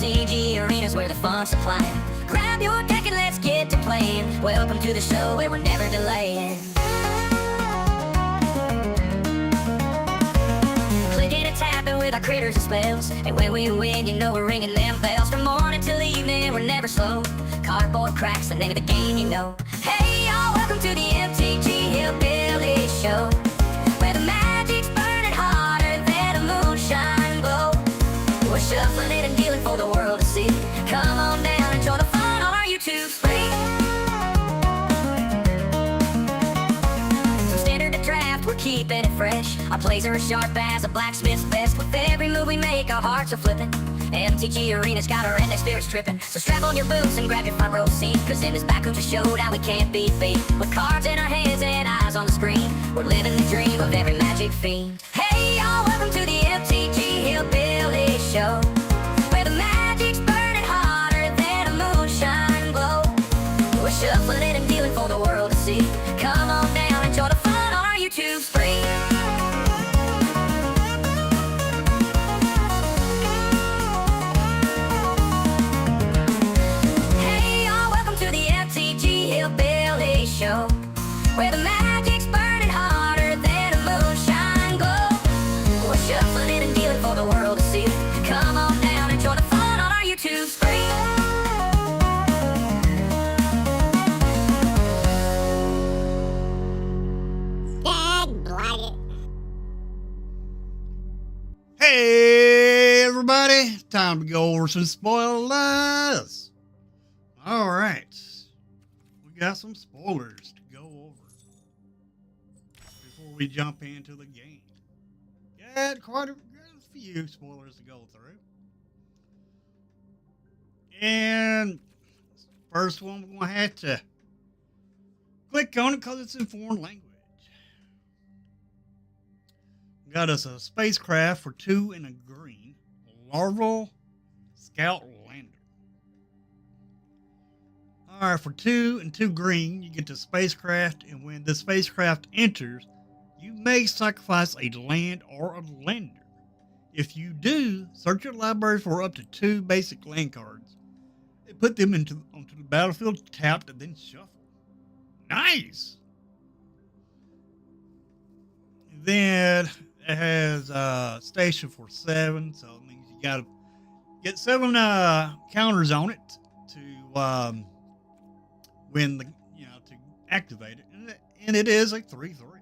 MTG Arena's where the fun's supplying. Grab your deck and let's get to playing. Welcome to the show where we're never delaying. Clicking and tapping with our critters and spells, and when we win, you know we're ringing them bells. From morning till evening, we're never slow. Cardboard cracks, the name of the game, you know. Hey y'all, welcome to the MTG Hillbilly Show, where the magic's burning hotter than a moonshine glow. We're shuffling it and dealing for the world to see. Come on down and join the fun on our YouTube screen. From standard to draft, we're keeping it fresh. Our plays are as sharp as a blacksmith's vest. With every move we make, our hearts are flipping. MTG Arena's got our index spirits tripping. So strap on your boots and grab your front row seat, cause in this backcountry showdown we can't be beat. With cards in our hands and eyes on the screen, we're living the dream of every magic fiend. Hey y'all, welcome to the MTG Hillbilly Show, where the magic's burning hotter than a moonshine glow. We're shuffling it and dealing for the world to see. Come on down and join the fun on our YouTube screen. Show, where the magic's burning hotter than a moonshine glow. We're shuffling it and dealing for the world to see. Come on down and join the fun on our YouTube screen. Dad, blight it. Hey everybody, time to go over some spoilers. All right. Got some spoilers to go over before we jump into the game. Got quite a few spoilers to go through. And first one, we're going to have to click on it because it's in foreign language. Got us a spacecraft for 2 and a green, larval scout lander. Alright, for 2 and 2 green, you get the spacecraft, and when the spacecraft enters, you may sacrifice a land or a lander. If you do, search your library for up to 2 basic land cards and put them onto the battlefield tapped and then shuffle. Nice! Then it has a station for 7, so it means you gotta get 7 counters on it to when to activate it, and it is a 3/3.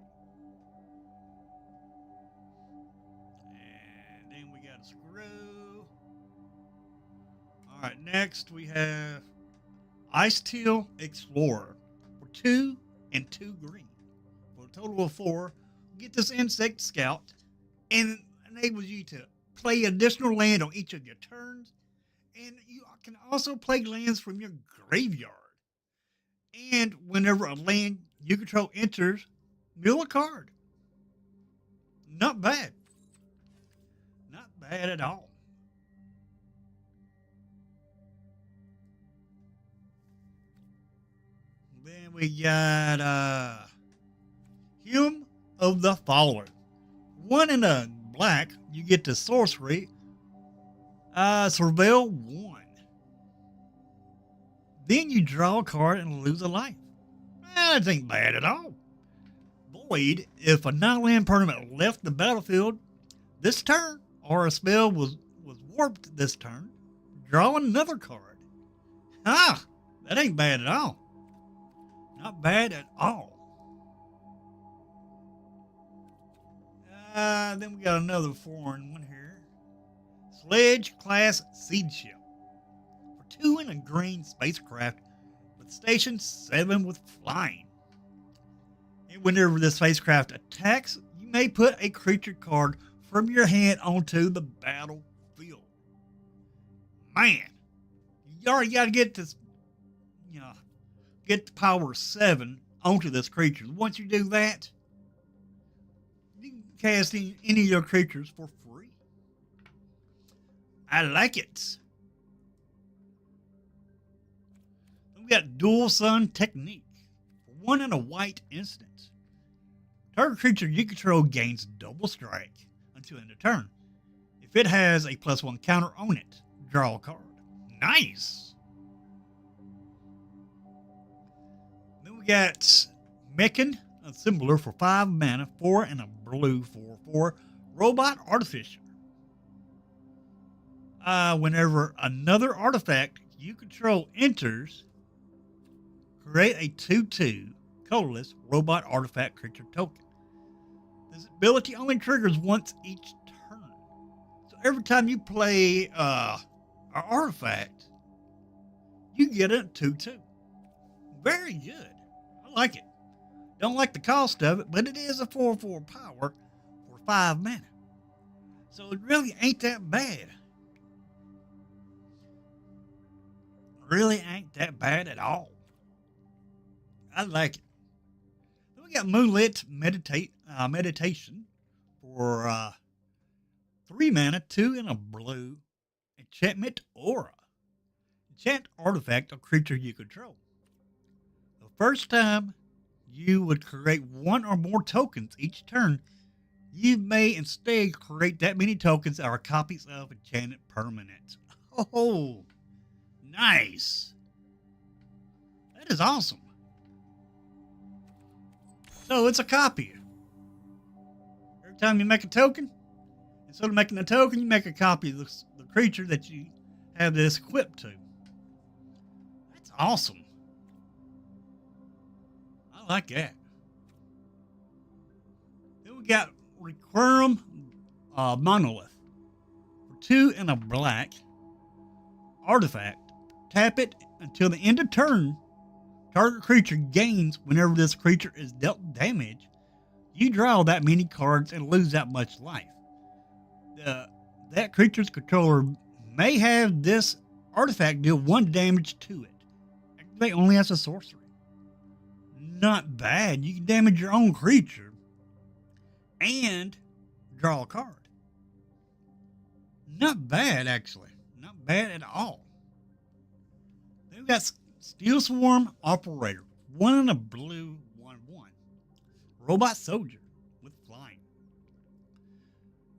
And then we got a screw. All right, next we have Ice Teal Explorer for 2 and 2 green for a total of 4. Get this insect scout, and enables you to play additional land on each of your turns, and you can also play lands from your graveyard. And whenever a land you control enters, mill a card. Not bad. Not bad at all. Then we got Hymn of the Fallen. 1 and a black, you get the sorcery. Surveil 1. Then you draw a card and lose a life. That ain't bad at all. Void, if a non-land permanent left the battlefield this turn, or a spell was warped this turn, draw another card. That ain't bad at all. Not bad at all. Then we got another foreign one here. Sledge class Seed Ship. 2 and a green spacecraft with station 7 with flying. And whenever the spacecraft attacks, you may put a creature card from your hand onto the battlefield. Man, you already got to get this, get the power 7 onto this creature. Once you do that, you can cast any of your creatures for free. I like it. We got Dual Sun Technique. 1 and a white instant. Target creature you control gains double strike until end of turn. If it has a +1 counter on it, draw a card. Nice. Then we got Meccan, a symboler for 5 mana, 4 and a blue 4/4 robot artificer. Whenever another artifact you control enters, create a 2/2 colorless robot artifact creature token. This ability only triggers once each turn. So every time you play an artifact, you get a 2/2. Very good. I like it. Don't like the cost of it, but it is a 4/4 power for 5 mana. So it really ain't that bad. Really ain't that bad at all. I like it. Then we got Moonlit Meditation for 3 mana, 2 and a blue. Enchantment Aura. Enchant artifact or creature you control. The first time you would create 1 or more tokens each turn, you may instead create that many tokens that are copies of enchanted permanents. Oh, nice. That is awesome. So it's a copy. Every time you make a token, instead of making a token, you make a copy of the creature that you have this equipped to. That's awesome. I like that. Then we got Requiem Monolith. For 2 and a black artifact. Tap it until the end of turn. Target creature gains whenever this creature is dealt damage. You draw that many cards and lose that much life. That creature's controller may have this artifact deal 1 damage to it. Activate only as a sorcery. Not bad. You can damage your own creature and draw a card. Not bad, actually. Not bad at all. Then we got Steel Swarm Operator. 1 and a blue 1/1. Robot Soldier with flying.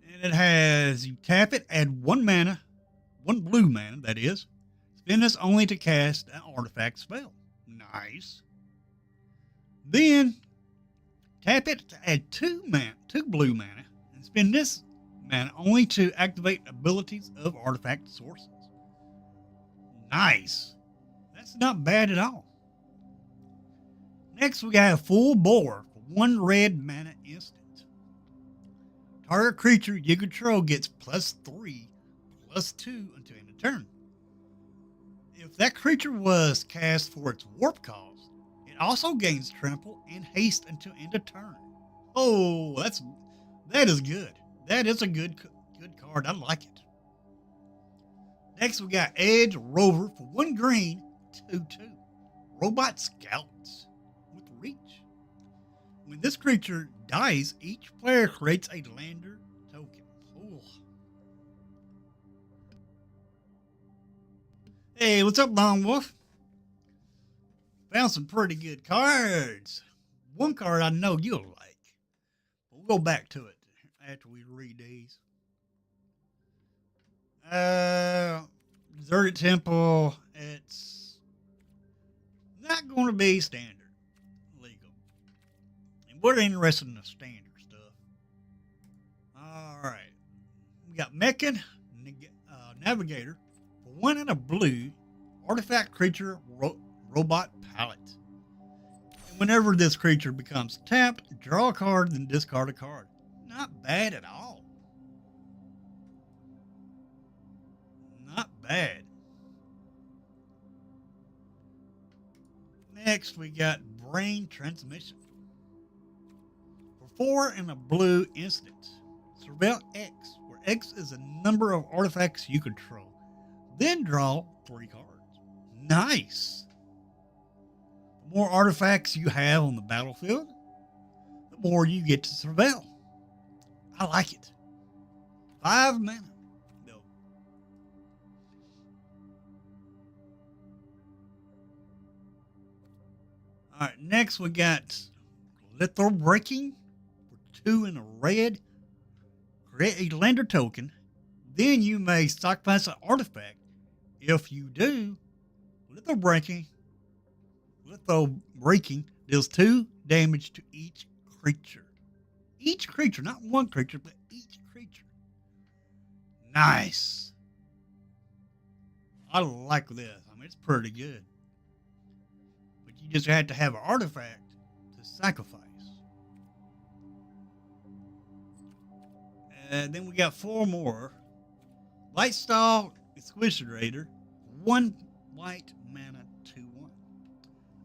And it has, you tap it, add 1 mana, 1 blue mana, that is. Spend this only to cast an artifact spell. Nice. Then, tap it to add 2 blue mana, and spend this mana only to activate abilities of artifact sources. Nice. That's not bad at all. Next, we got a Full Bore for 1 red mana instant. Target creature you control gets +3/+2 until end of turn. If that creature was cast for its warp cost, it also gains trample and haste until end of turn. Oh, that is good. That is a good card. I like it. Next, we got Edge Rover for 1 green, 2/2. Robot Scouts with reach. When this creature dies, each player creates a lander token. Ooh. Hey, what's up, Lone Wolf? Found some pretty good cards. One card I know you'll like. We'll go back to it after we read these. Deserted Temple. It's not going to be standard legal. And we're interested in the standard stuff. All right. We got Meccan Navigator for 1 and a blue artifact creature robot palette. And whenever this creature becomes tapped, draw a card, then discard a card. Not bad at all. Not bad. Next, we got Brain Transmission. For 4 and a blue instant, surveil X, where X is a number of artifacts you control. Then draw 3 cards. Nice. The more artifacts you have on the battlefield, the more you get to surveil. I like it. 5 mana. No. All right, next we got Lethal Breaking for 2 and a red. Create a lander token. Then you may sacrifice an artifact If you do, litho breaking deals 2 damage to each creature. Each creature, not one creature, but each creature. Nice. I like this. I mean, it's pretty good. But you just had to have an artifact to sacrifice. And then we got 4 more. Lightstyle Exquisiterator, 1 white mana, 2/1.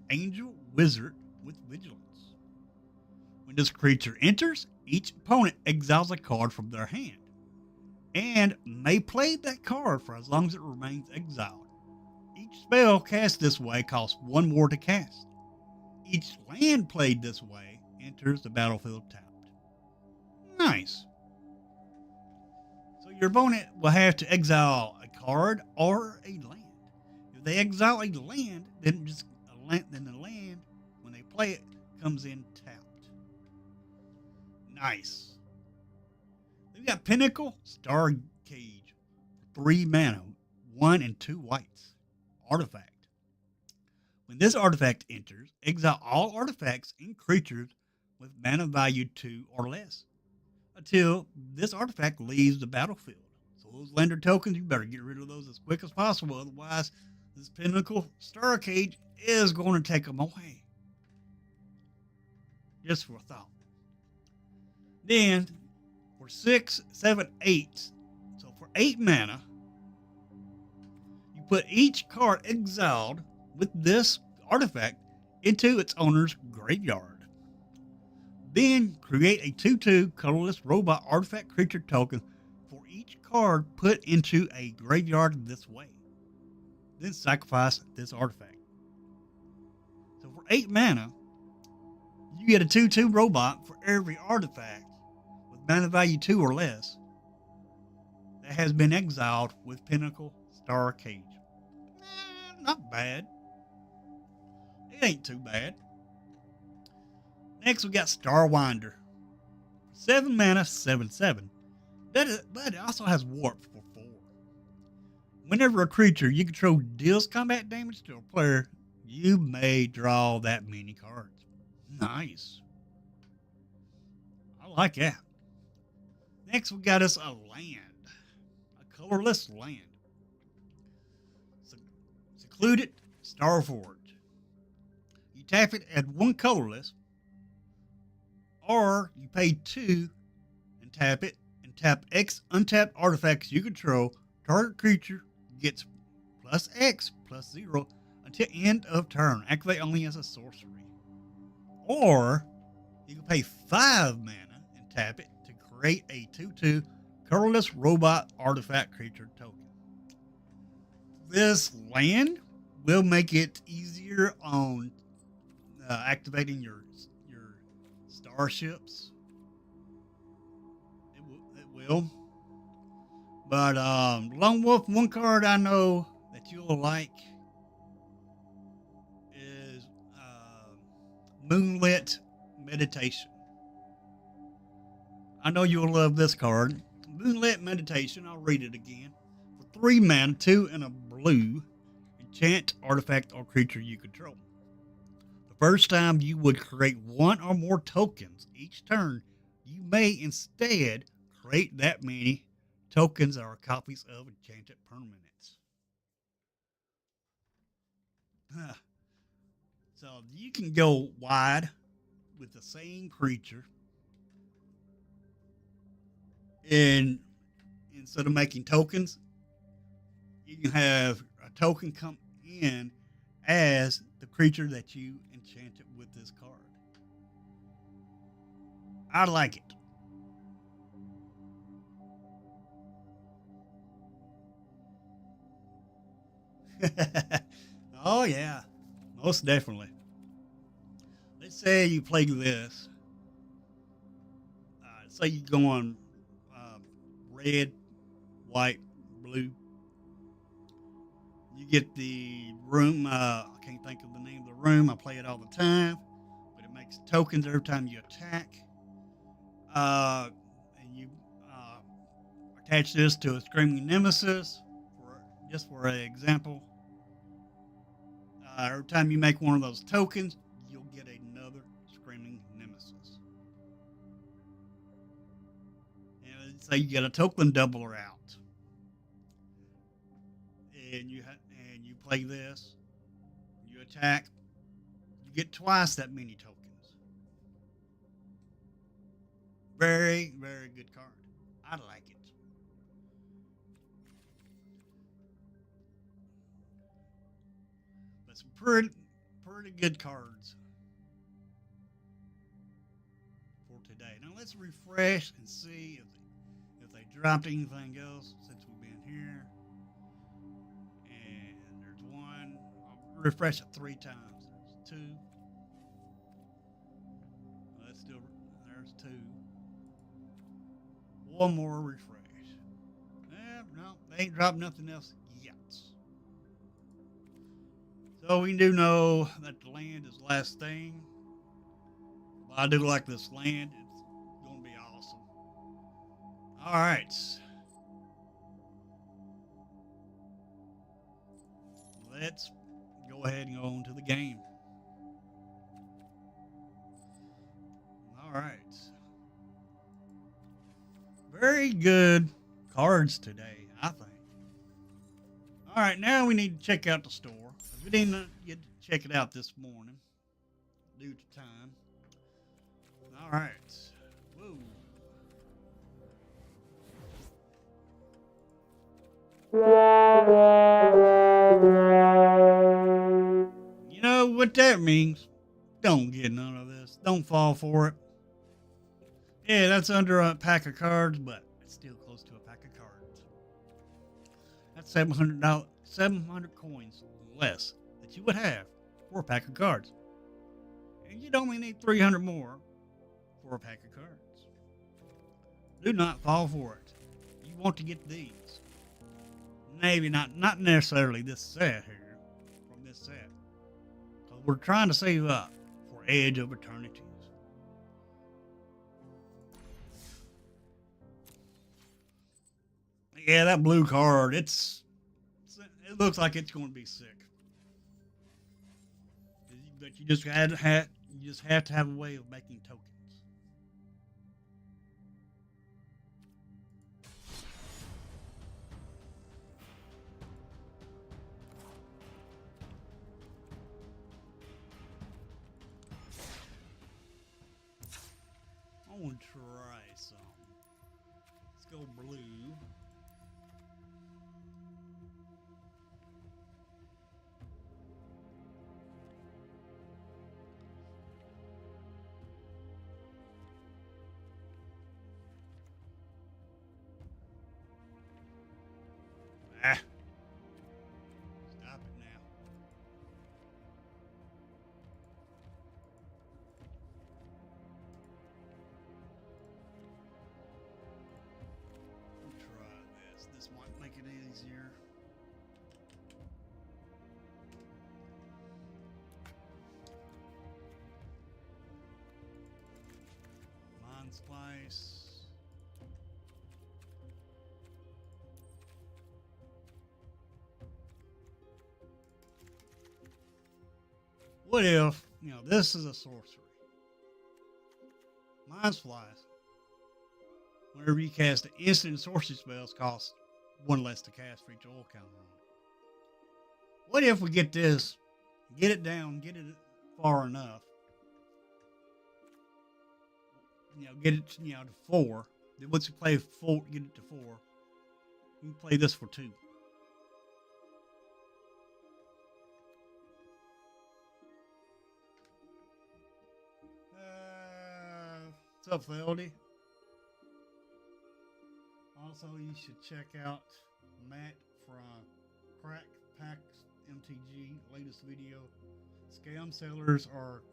Angel Wizard with Vigilance. When this creature enters, each opponent exiles a card from their hand and may play that card for as long as it remains exiled. Each spell cast this way costs 1 more to cast. Each land played this way enters the battlefield tapped. Nice. So your opponent will have to exile a card or a land. If they exile a land, then the land, when they play it, comes in tapped. Nice. We got Pinnacle Star Cage, 3 mana, 1 and 2 whites. Artifact. When this artifact enters, exile all artifacts and creatures with mana value 2 or less until this artifact leaves the battlefield. So those lander tokens, you better get rid of those as quick as possible. Otherwise, this Pinnacle Star Cage is going to take them away. Just for a thought. Then, for 6, 7, 8, so for 8 mana, you put each card exiled with this artifact into its owner's graveyard. Then create a 2/2 colorless robot artifact creature token for each card put into a graveyard this way. Then sacrifice this artifact. So for 8 mana, you get a 2/2 robot for every artifact with mana value 2 or less that has been exiled with Pinnacle Star Cage. Not bad. It ain't too bad. Next, we got Starwinder. 7 mana, 7/7. But it also has Warp for 4. Whenever a creature you control deals combat damage to a player, you may draw that many cards. Nice. I like that. Next, we got us a land. A colorless land. Secluded Starforge. You tap it at 1 colorless, or you pay 2 and tap it, and tap X untapped artifacts you control. Target creature gets +X/+0 until end of turn. Activate only as a sorcery. Or you can pay 5 mana and tap it to create a 2/2 colorless robot artifact creature token. This land will make it easier on activating your starships. It will. But Lone Wolf, one card I know that you'll like is Moonlit Meditation. I know you'll love this card. Moonlit Meditation, I'll read it again. For 3 mana, 2 and a blue, enchant artifact or creature you control. The first time you would create 1 or more tokens each turn, you may instead create that many tokens that are copies of enchanted permanents. So you can go wide with the same creature, and instead of making tokens, you can have a token come in as the creature that you enchanted with this card. I like it. Oh yeah, most definitely. Let's say you play this. Say you go on red, white, blue. You get the room. I can't think of the name of the room. I play it all the time, but it makes tokens every time you attack. And you attach this to a Screaming Nemesis for just for an example, every time you make one of those tokens, you'll get another Screaming Nemesis. And say you get a token doubler out, and you play this, you attack, you get twice that many tokens. Very, very good card. I like it. But some pretty good cards for today. Now let's refresh and see if they dropped anything else since we've been here. And there's one. I'll refresh it 3 times. There's 2. Well, there's 2. One more refresh. No, they ain't dropped nothing else yet. So we do know that the land is the last thing. But I do like this land. It's going to be awesome. All right. Let's go ahead and go on to the game. All right. Very good cards today, I think. All right, now we need to check out the store. We didn't get to check it out this morning due to time. All right. Whoa. You know what that means? Don't get none of this. Don't fall for it. Yeah, that's under a pack of cards, but it's still close to a pack of cards. That's $700, 700 coins less that you would have for a pack of cards. And you'd only need 300 more for a pack of cards. Do not fall for it. You want to get these. Maybe not necessarily this set here, from this set. Because we're trying to save up for Edge of Eternities. Yeah, that blue card, it looks like it's going to be sick. But you just have to have a way of making tokens. I want to try some. Let's go blue. Ah. Stop it now. We'll try this. This might make it easier. Mind Splice. What if, this is a sorcery? Mind Splice. Whenever you cast an instant sorcery spells, cost 1 less to cast for each oil counter on it. What if we get this, get it down, get it far enough, get it, to 4. Then once you play 4, get it to 4, you can play this for 2. What's up, Feldy? Also, you should check out Matt from Crack Packs MTG latest video. Scam sellers are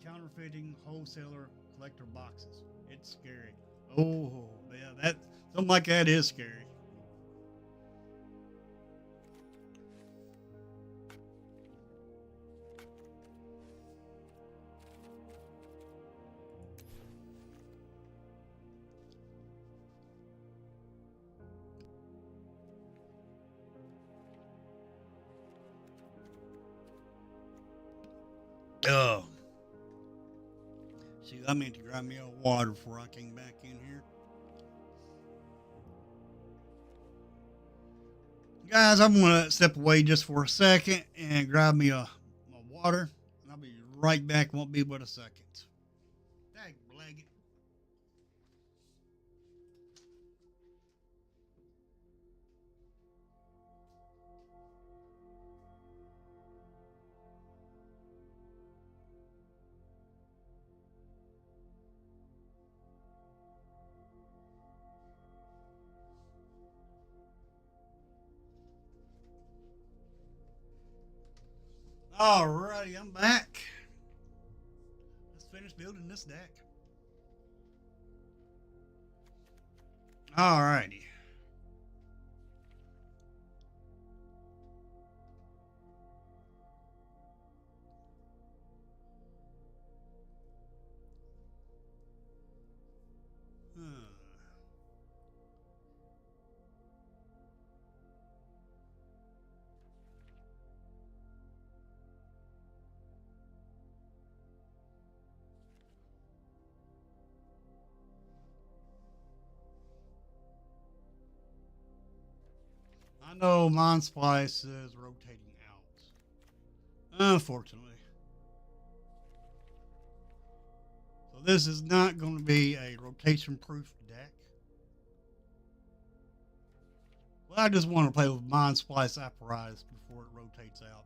counterfeiting wholesaler collector boxes. It's scary. Oh, yeah, something like that is scary. Oh, see, I meant to grab me a water before I came back in here. Guys, I'm going to step away just for a second and grab me a water. And I'll be right back. Won't be but a second. Dag blag. Alrighty, I'm back. Let's finish building this deck. Alrighty. Hmm. I know Mind Splice is rotating out. Unfortunately. So this is not going to be a rotation proof deck. Well, I just want to play with Mind Splice apparatus before it rotates out.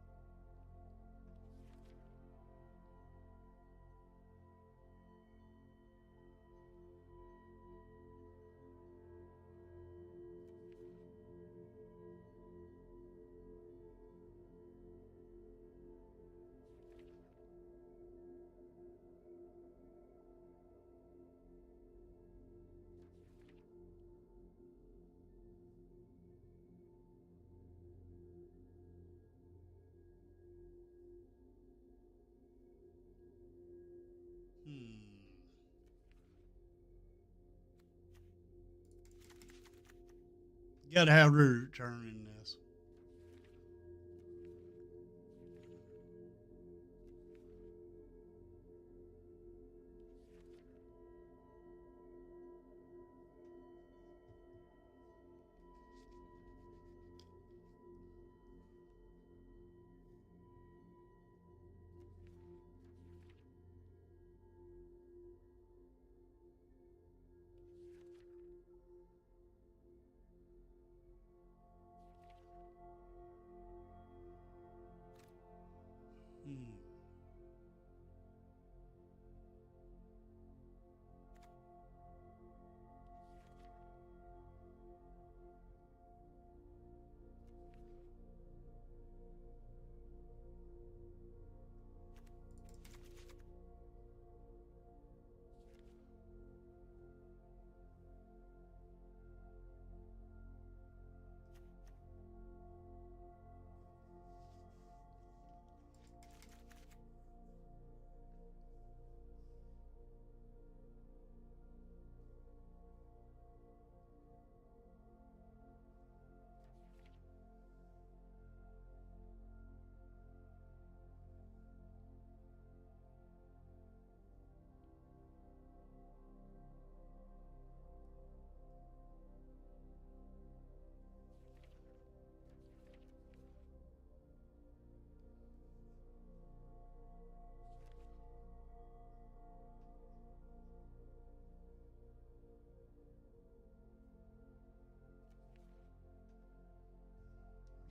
Hmm. Gotta have root turn in this. Hmm.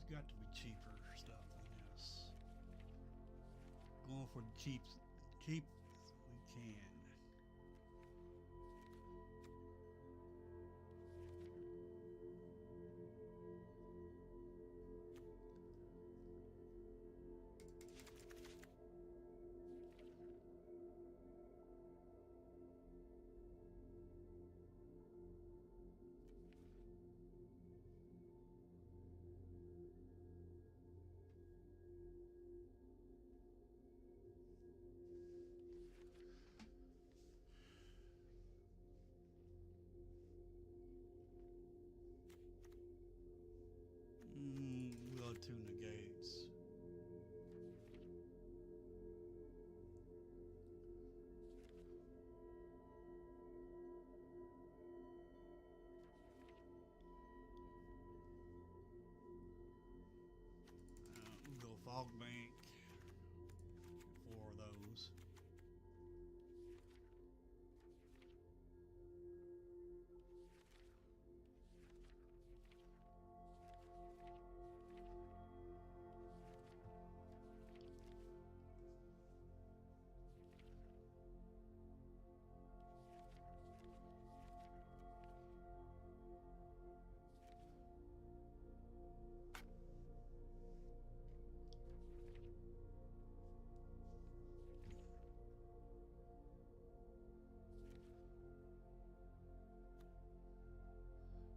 There's got to be cheaper stuff than this. Going for the cheap we can.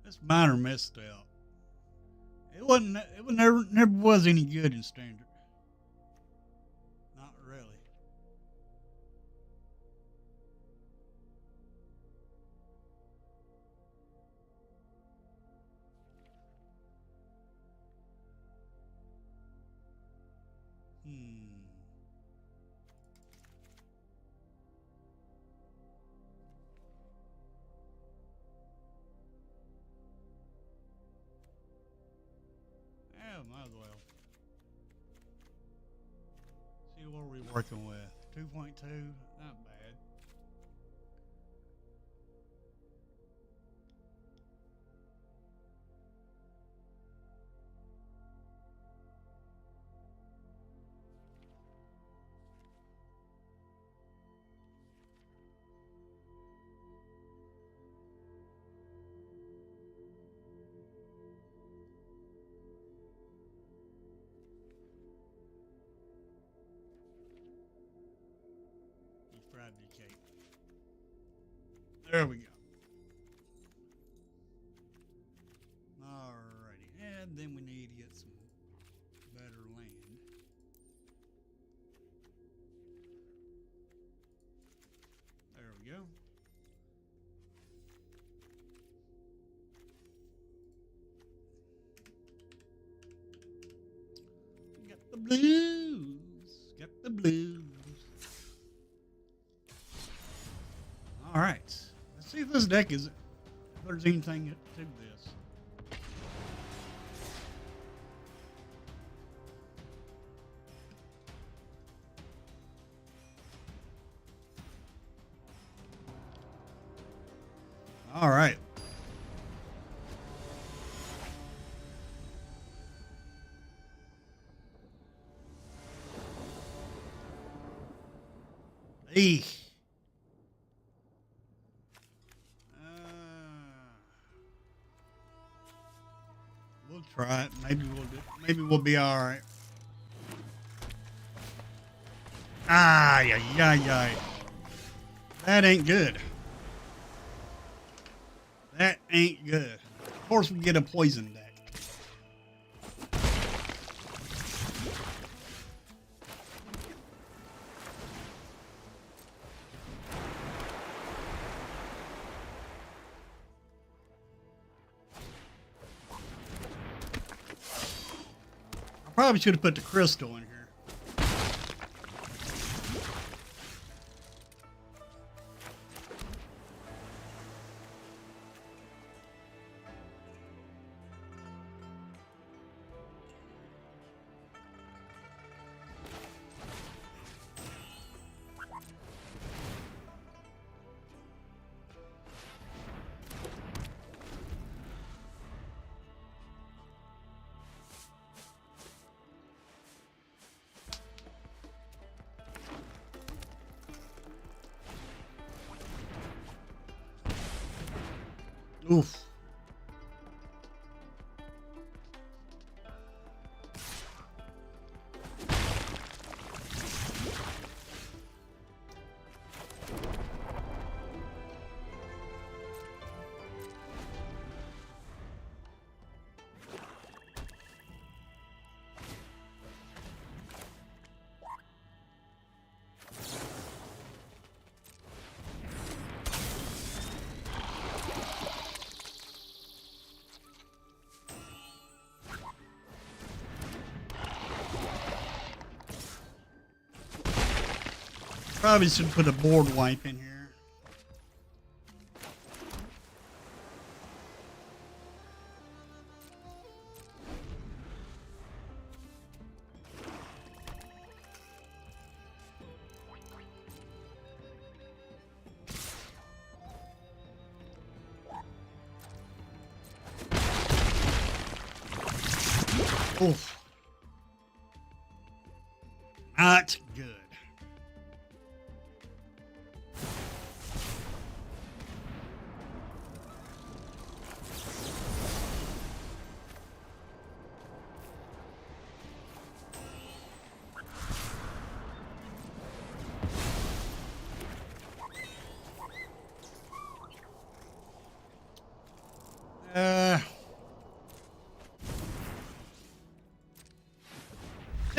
This minor misstep. It wasn't. It was never was any good in standard. Not really. Hmm. Yeah, might as well. See what we're working with. 2.2, not bad. You fried the cake. There we go. Alrighty, and then we need to get some better land. There we go. Got the blues. Got the blues. All right. Let's see if this deck is. If there's anything to this. All right. Eek. We'll try it. Maybe we'll be all right. Ah, yeah. That ain't good. That ain't good. Of course, we get a poison deck. I probably should have put the crystal in here. Oof. Probably should put a board wipe in here. Oof. Not good.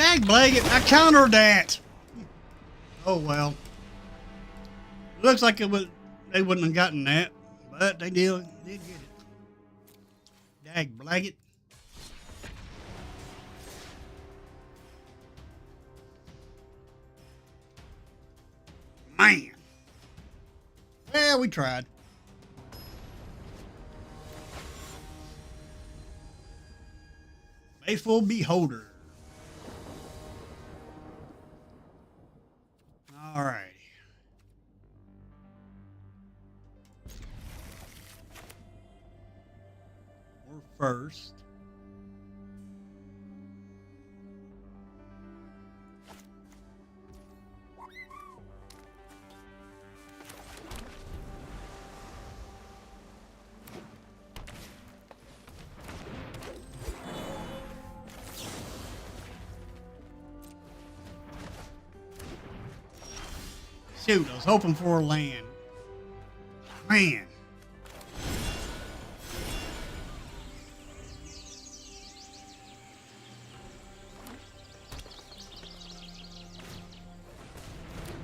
Dag Blaggett, I countered that. Oh well. Looks like they wouldn't have gotten that, but they did get it. Dag Blaggett. Man. Well, we tried. Faithful Beholder. All right. We're first. Shoot, I was hoping for a land. Man.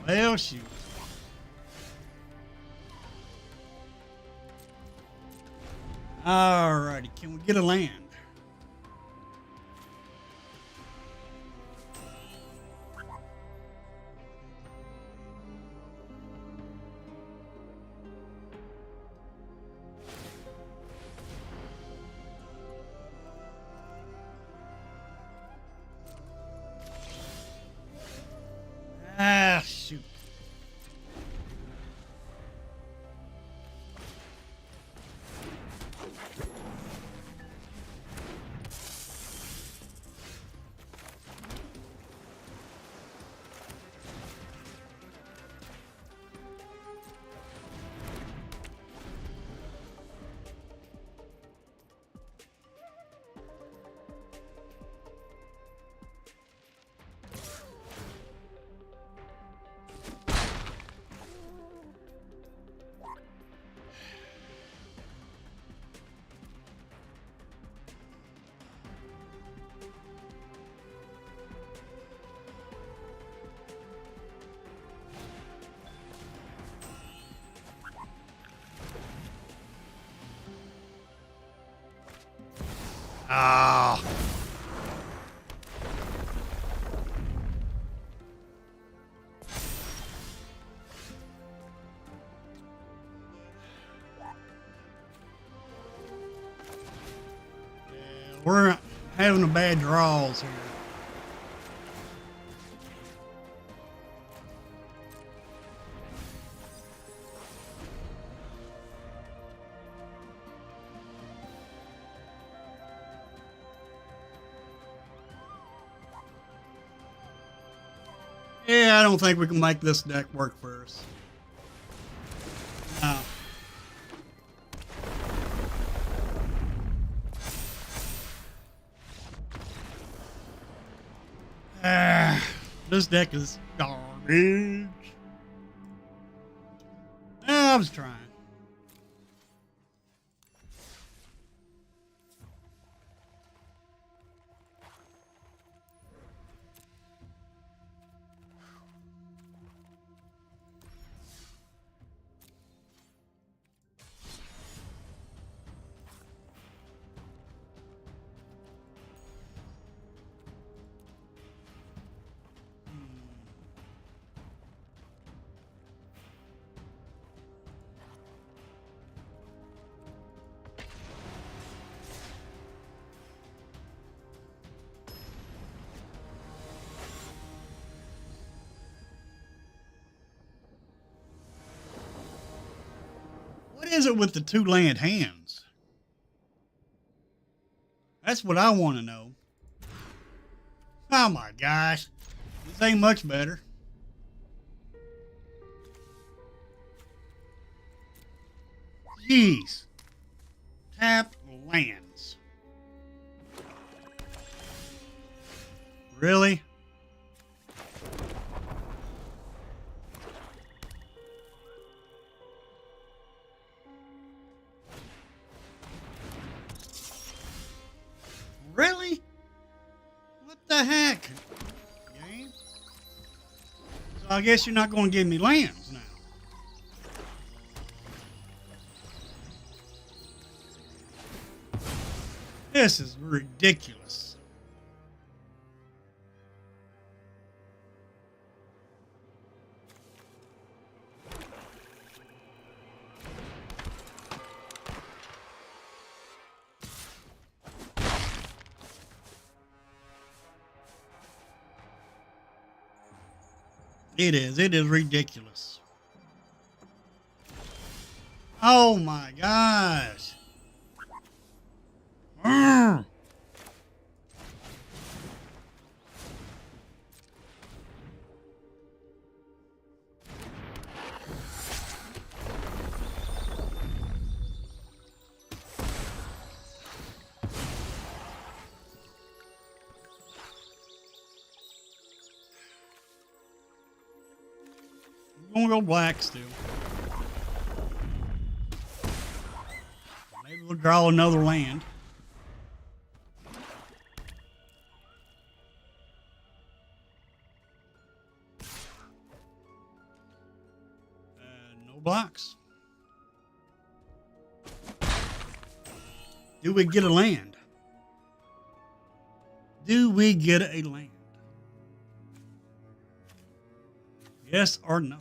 Well, shoot. Alrighty, can we get a land? Ah, shoot. Ah. Yeah, we're having a bad draws here. Yeah, I don't think we can make this deck work for us. No. This deck is garbage. I was trying. What is it with the two land hands? That's what I want to know. Oh my gosh. This ain't much better. Jeez. Tap lands. Really? Really? What the heck? I guess you're not going to give me lands now. This is ridiculous. It is. It is ridiculous. Oh my gosh. Mm. I'm gonna go black still. Maybe we'll draw another land. No blocks. Do we get a land? Do we get a land? Yes or no?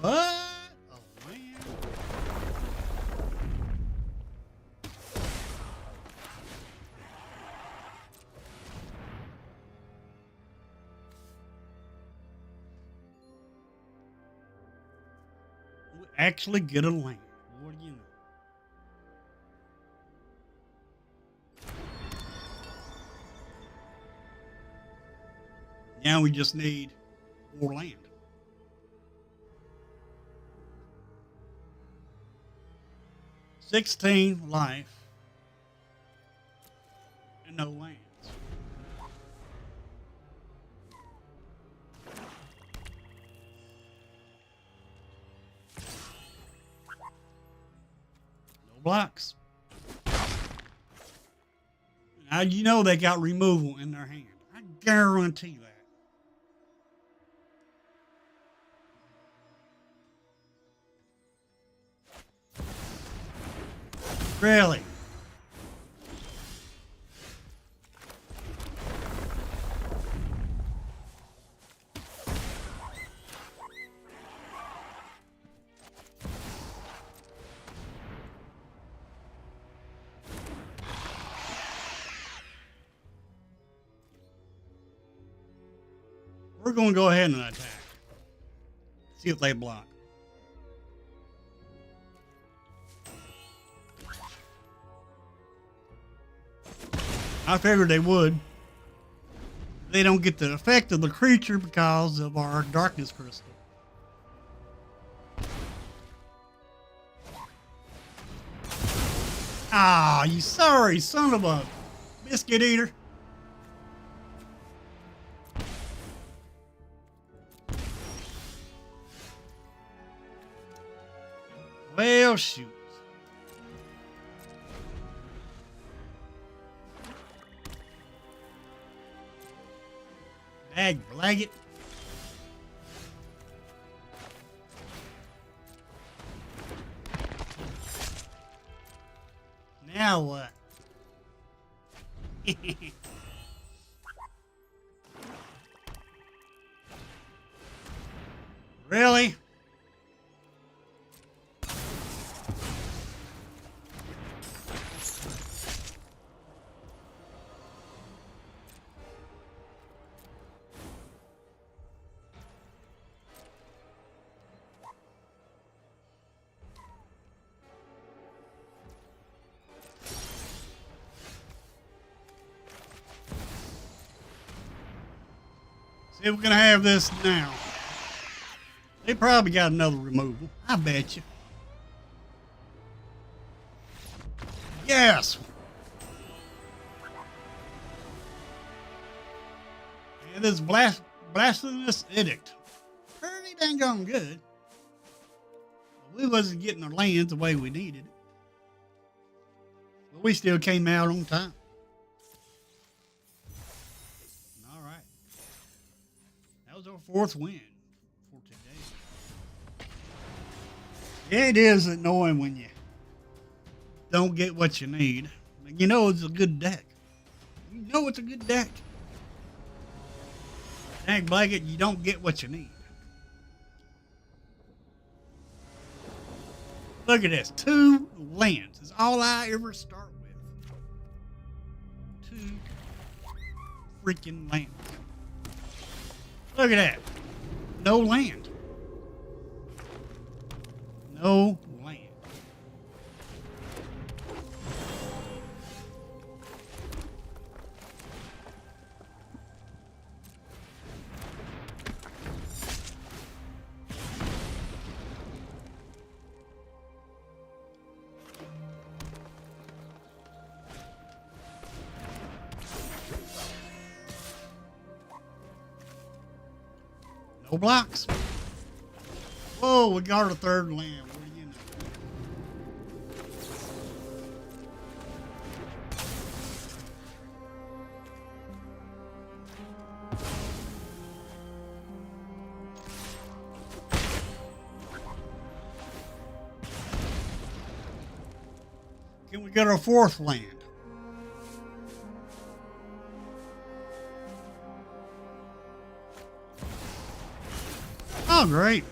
What? A land? We actually get a land. What do you know? Now we just need more land. $16 life and no lands. No blocks. Now you know they got removal in their hand. I guarantee that. Really? We're going to go ahead and attack. See if they block. I figured they would. They don't get the effect of the creature because of our darkness crystal. Ah, you sorry son of a biscuit eater. Well, shoot. Dag blaggit. Now what? Really? See, we're going to have this now. They probably got another removal. I bet you. Yes. And this blasphemous edict. Pretty dang gone good. We wasn't getting our lands the way we needed it. But we still came out on time. There's our fourth win for today. Yeah, it is annoying when you don't get what you need. You know it's a good deck. You know it's a good deck. Dang blanket, you don't get what you need. Look at this. 2 lands is all I ever start with. 2 freaking lands. Look at that. No land. No land. No blocks. Whoa, we got our third land. What do you know? Can we get our fourth land? Oh, great.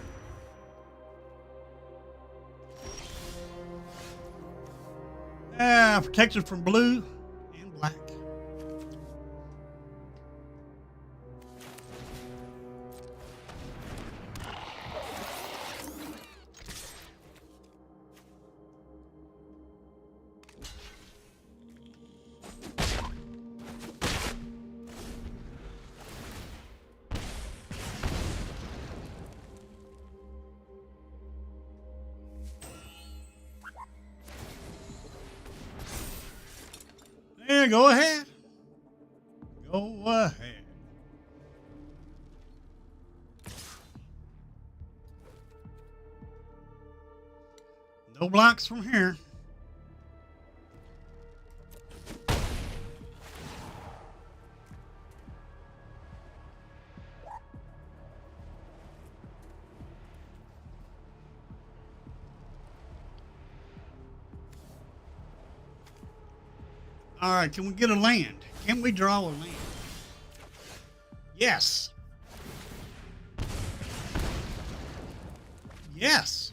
Protected from blue and black. Yeah, go ahead. Go ahead. No blocks from here. All right, can we get a land? Can we draw a land? Yes. Yes.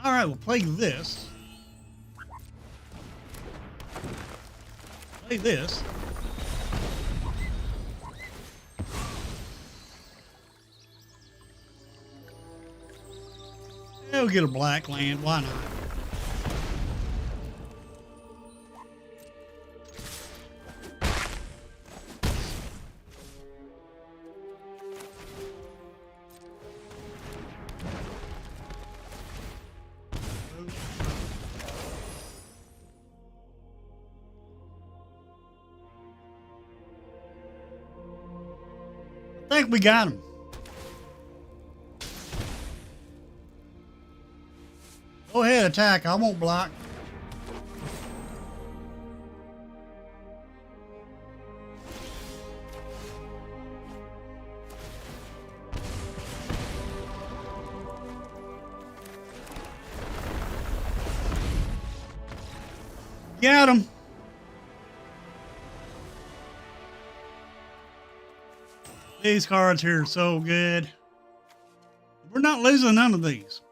All right, we'll play this. Play this. Yeah, we'll get a black land. Why not? I think we got him. Go ahead, attack. I won't block. Got him. These cards here are so good. We're not losing none of these.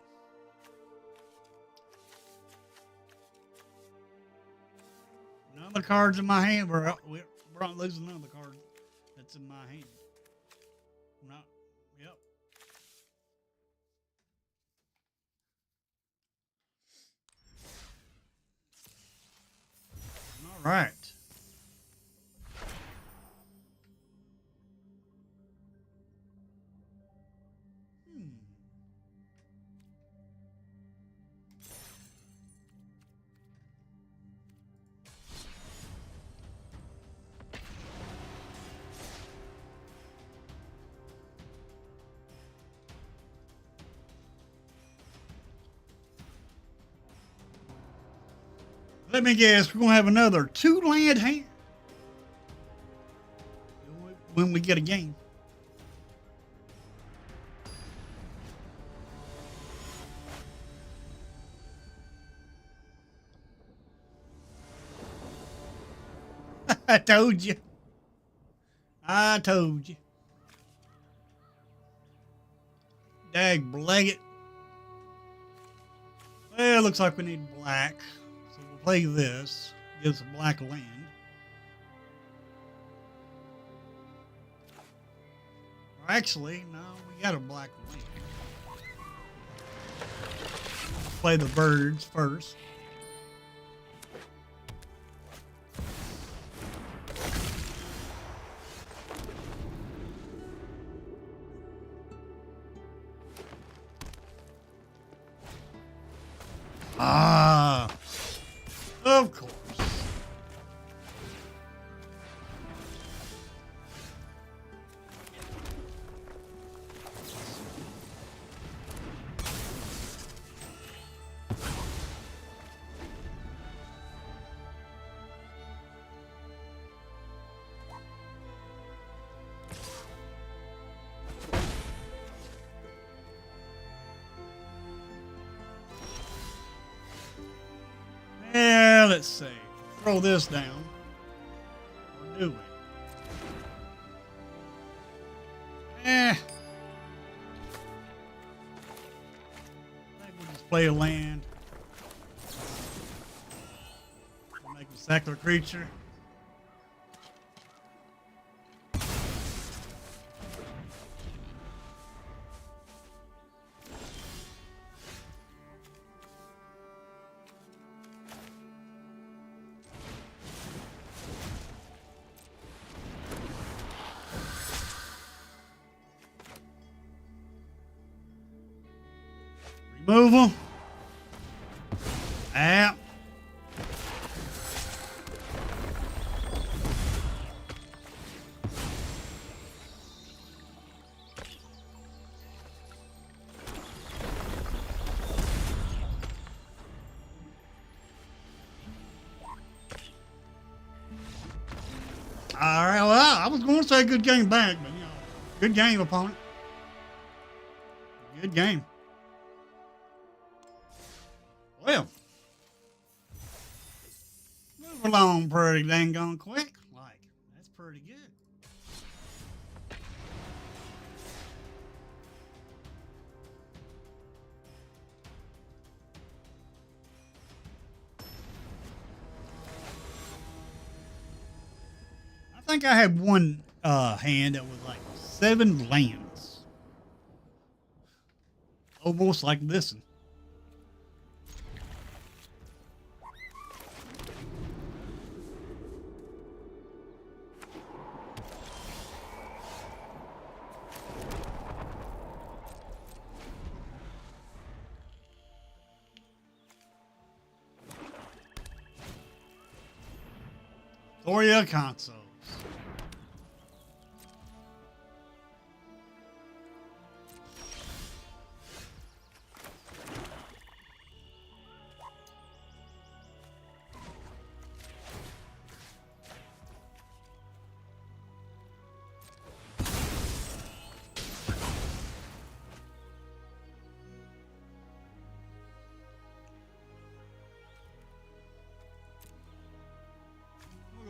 None of the cards in my hand, we're not losing none of the cards that's in my hand. Not, yep. All right. Let me guess, we're going to have another 2 land hand when we get a game. I told you. I told you. Dag blag it. Well, it looks like we need black. So we'll play this. Gives a black land. Or actually, no, we got a black land. Play the birds first. Ah, of course. Yeah, let's see. Throw this down. Or do we? I think we'll just play a land. We'll make a secular creature. Removal. Out. All right. Well, I was going to say good game back, but good game, opponent. Good game. Well, move along pretty dang gone quick. Like, that's pretty good. I think I had one hand that was like 7 lands. Almost like this one. Thoria consoles.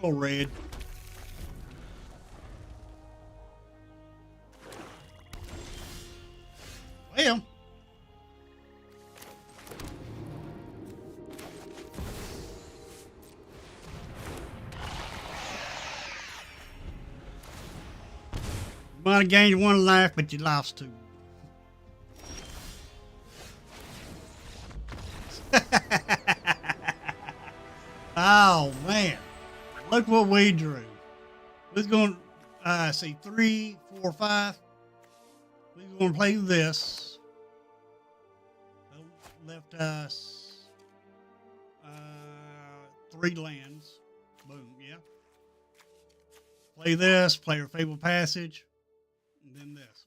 We'll go red. Well, you might have gained 1 life, but you lost 2. Oh man, look what we drew. We're going to see 3, 4, 5. We're going to play this. Left us 3 lands. Boom, yeah. Play this, play our Fabled Passage, and then this.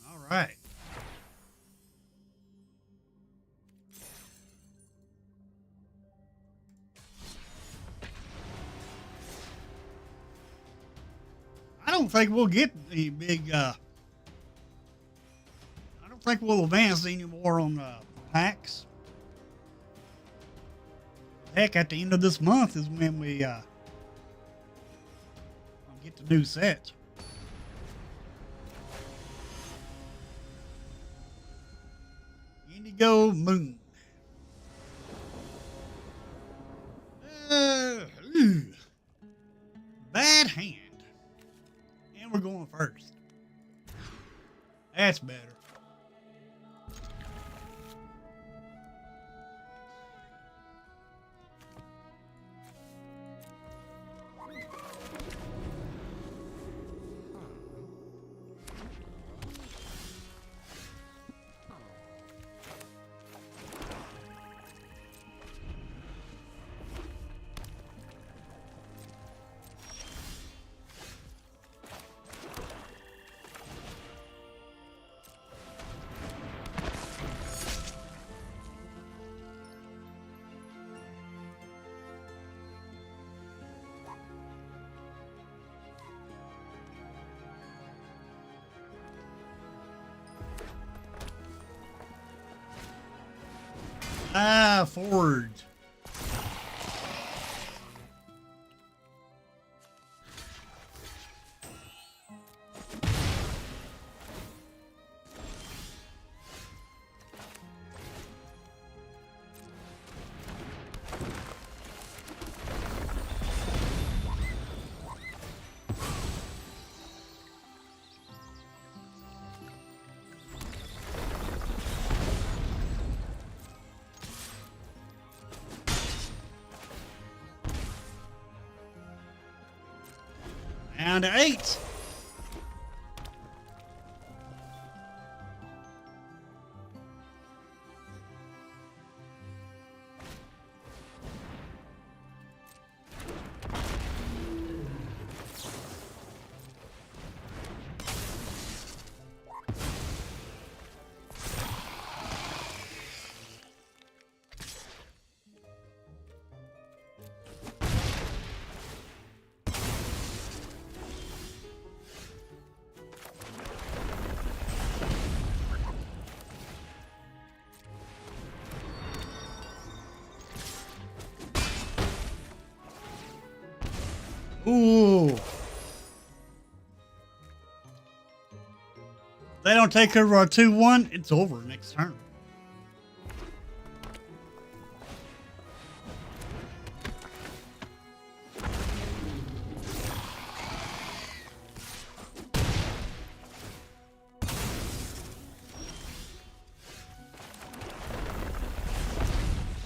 All right. I don't think we'll get the big. I don't think we'll advance anymore on packs. Heck, at the end of this month is when we get the new sets. Indigo Moon. Ooh. Bad hand. And we're going first. That's better. Forge. Down to 8. Ooh. They don't take over our 2-1, it's over next turn.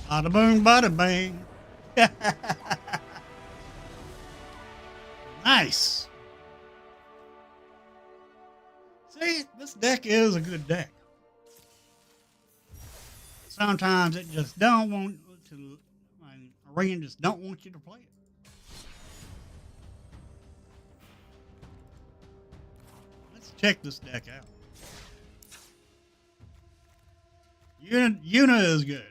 Bada boom, bada bang. Nice. See, this deck is a good deck. Sometimes it just don't want to, Arena just don't want you to play it. Let's check this deck out. Yuna is good.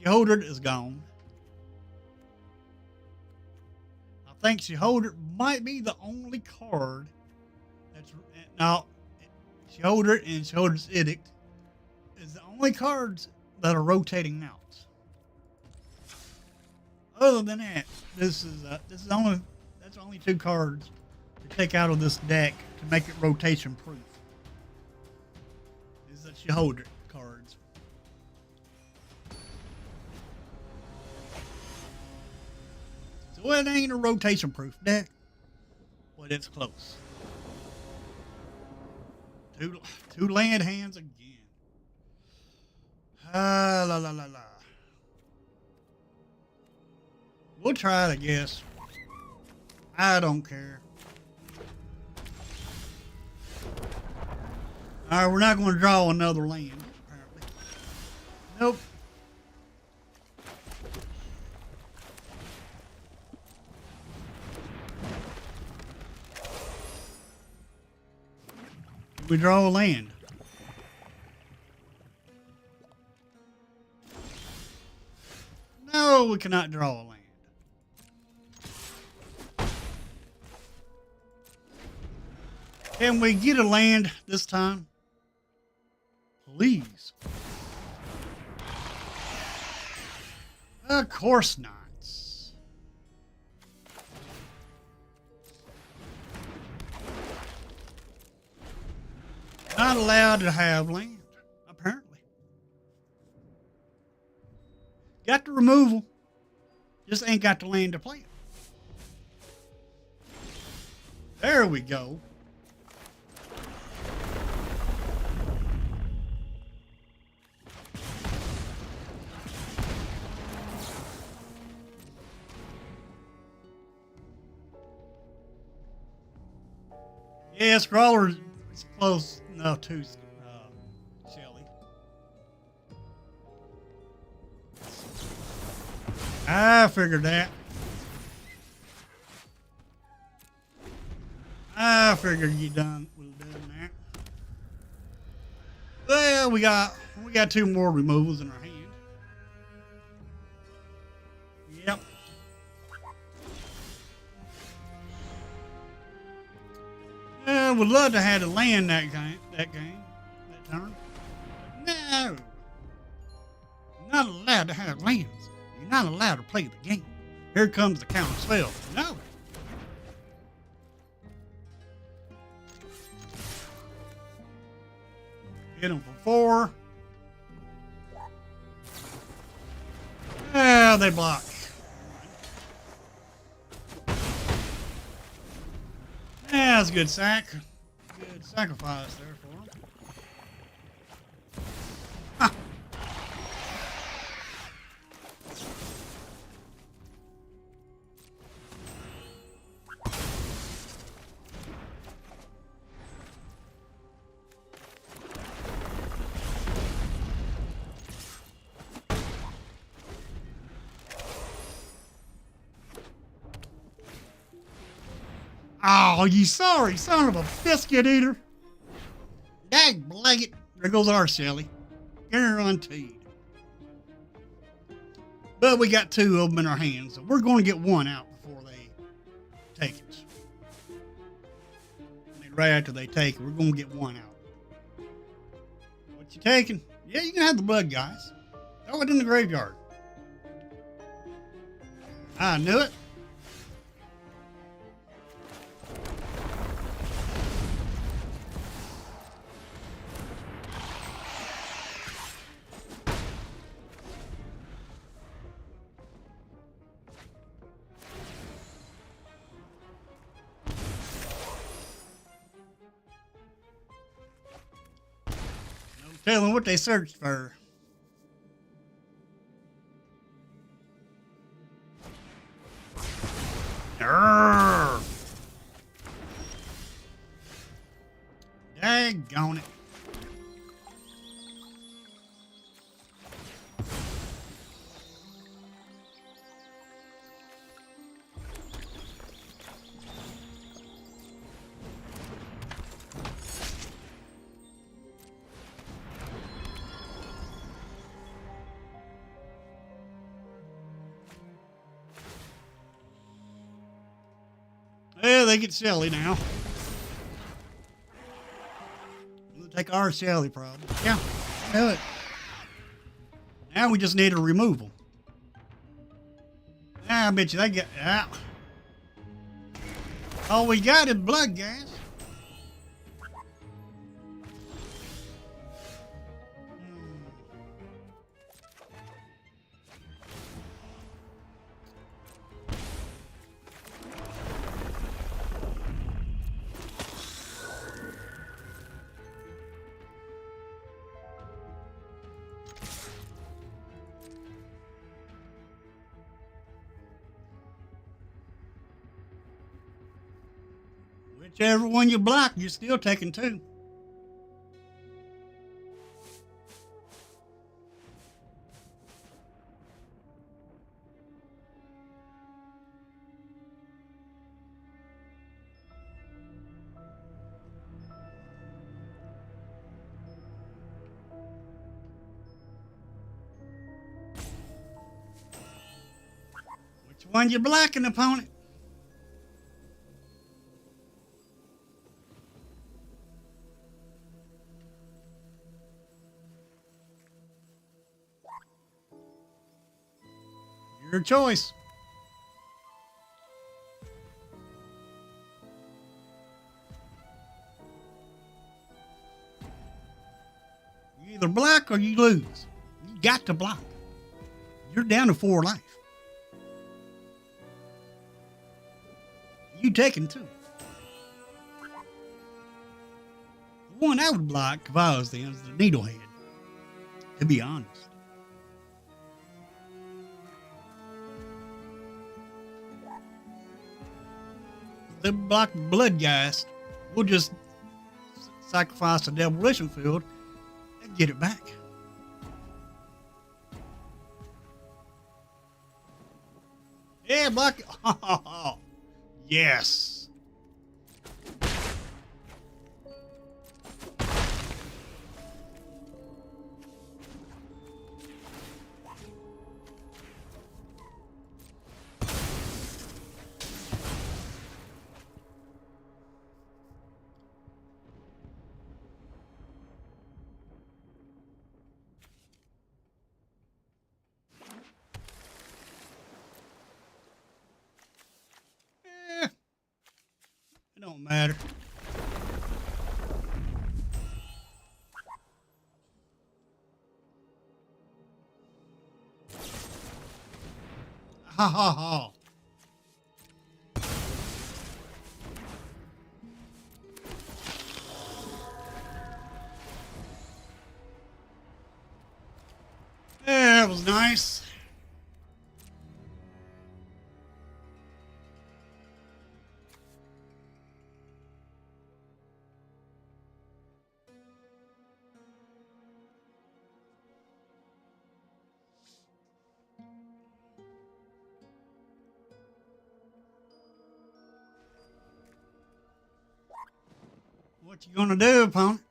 Sheholdred is gone. I think Sheholdred might be the only card that's now. Sheholdred and Sheholdred's Edict is the only cards that are rotating out. Other than that, this is only that's only 2 cards to take out of this deck to make it rotation proof. Is the Sheholdred cards. So it ain't a rotation proof deck, but it's close. Two land hands again. La la la la. We'll try it, I guess. I don't care. Alright, we're not going to draw another land, apparently. Nope. We draw a land. No! No, we cannot draw a land. Can we get a land this time? Please. Of course not. Not allowed to have land, apparently. Got the removal, just ain't got the land to plant. There we go. Yeah, Scrawler is close enough to Shelly. I figured that. I figured you would have done that. Well, we got 2 more removals in our hand. Yep. Would love to have to land that turn. No. You're not allowed to have lands. You're not allowed to play the game. Here comes the counter spell. No. Hit them for 4. Ah, they block. Yeah, that's a good sack. Good sacrifice there for him. Huh. Oh, you sorry son of a biscuit eater. Dag blanket. There goes our Shelly. Guaranteed. But we got 2 of them in our hands, so we're going to get 1 out before they take it. And right after they take it, we're going to get 1 out. What you taking? Yeah, you can have the blood, guys. Throw it in the graveyard. I knew it. Tell them what they searched for. Arrgh. Daggone it. Well, they get Shelly now. We'll take our Shelly problem. Yeah, do it. Now we just need a removal. I bet you they get out. All we got is blood gas. Whichever one you block, you're still taking 2. When you're blocking, opponent. Your choice. You either block or you lose. You got to block. You're down to 4 life. You taking 2. The one I would block if I was them is the needlehead, to be honest. If they block Bloodgeist, we'll just sacrifice the Demolition Field and get it back. Yeah, block it. Yes. It don't matter. Ha ha ha. Yeah, that was nice. What you gonna do, opponent?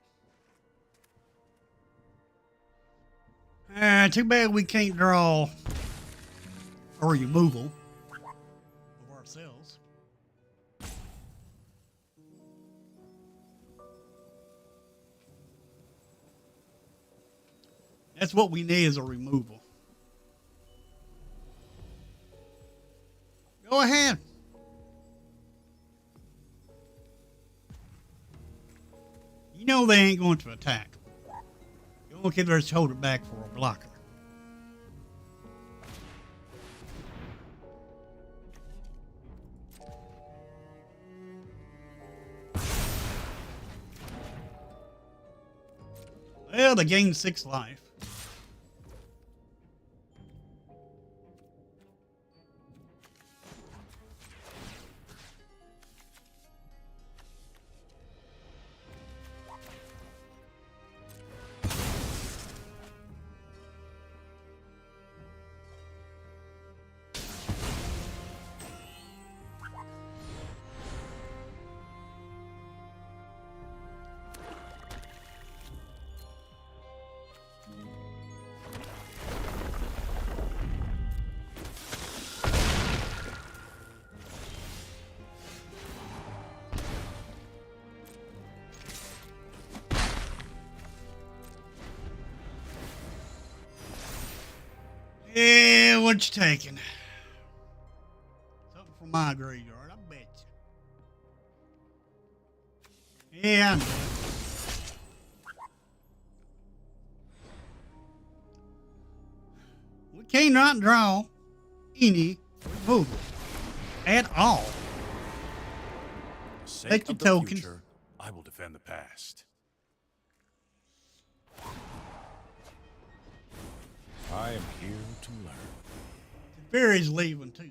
Too bad we can't draw a removal of ourselves. That's what we need is a removal. Go ahead. You know they ain't going to attack. You don't get their shoulder back for a blocker. Well, they gained 6 life. Yeah, what you taking? Something from my graveyard, I bet you. Yeah, I know. We cannot draw any removal at all. For the sake Take your of the tokens. future, I will defend the past. I am here to learn. The fairy's leaving too.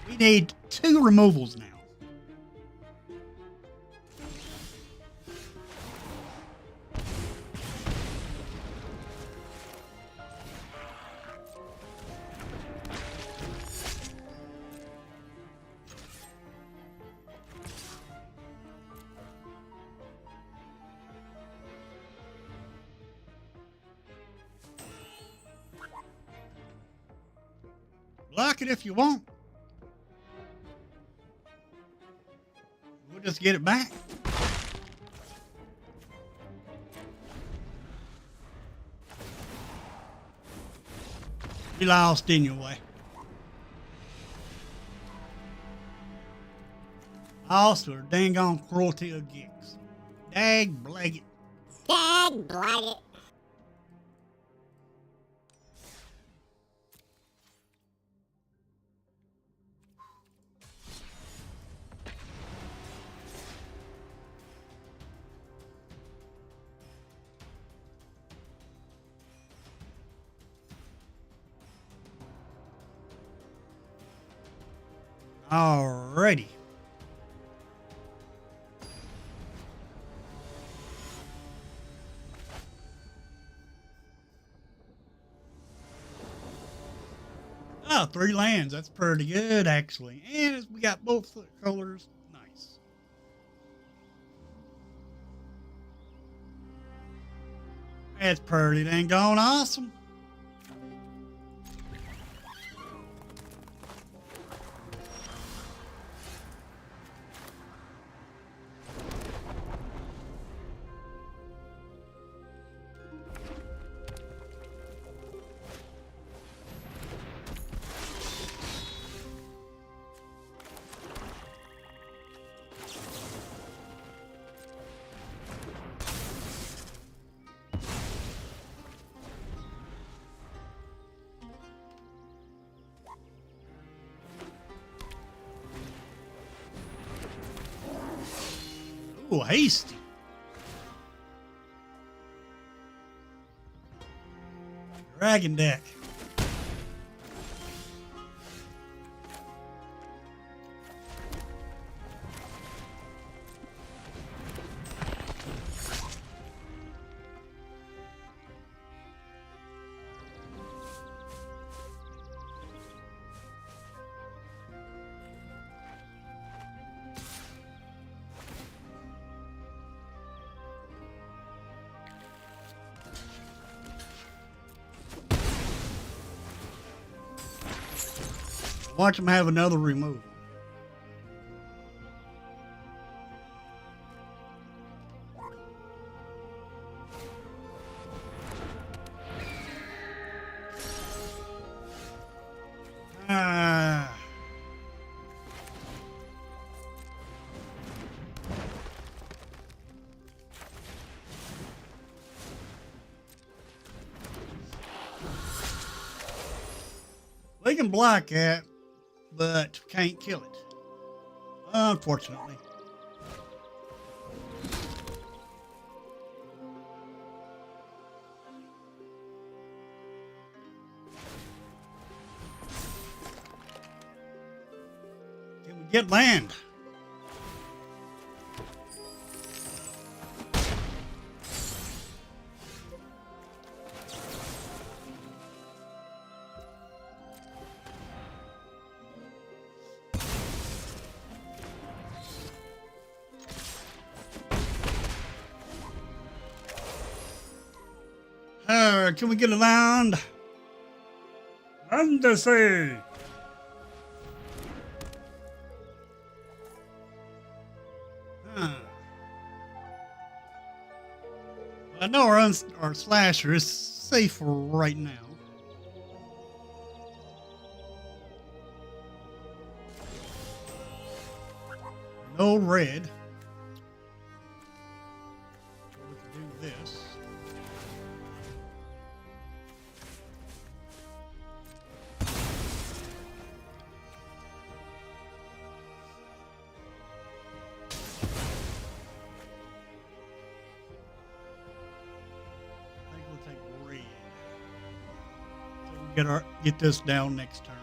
We need 2 removals now. Block it if you want. We'll just get it back. We lost anyway. Also, dang on cruelty of geeks. Dag blag it. Dag blag it. Alrighty. Oh, 3 lands. That's pretty good, actually. And we got both the colors. Nice. That's pretty dang gone awesome. Ooh, hasty. Dragon deck. Watch them have another removal. Ah. We can block it, but can't kill it. Unfortunately. Can we get land? Can we get a land? Undersea. Huh. I know our slasher is safe for right now. No red. We can do this. Get this down next turn.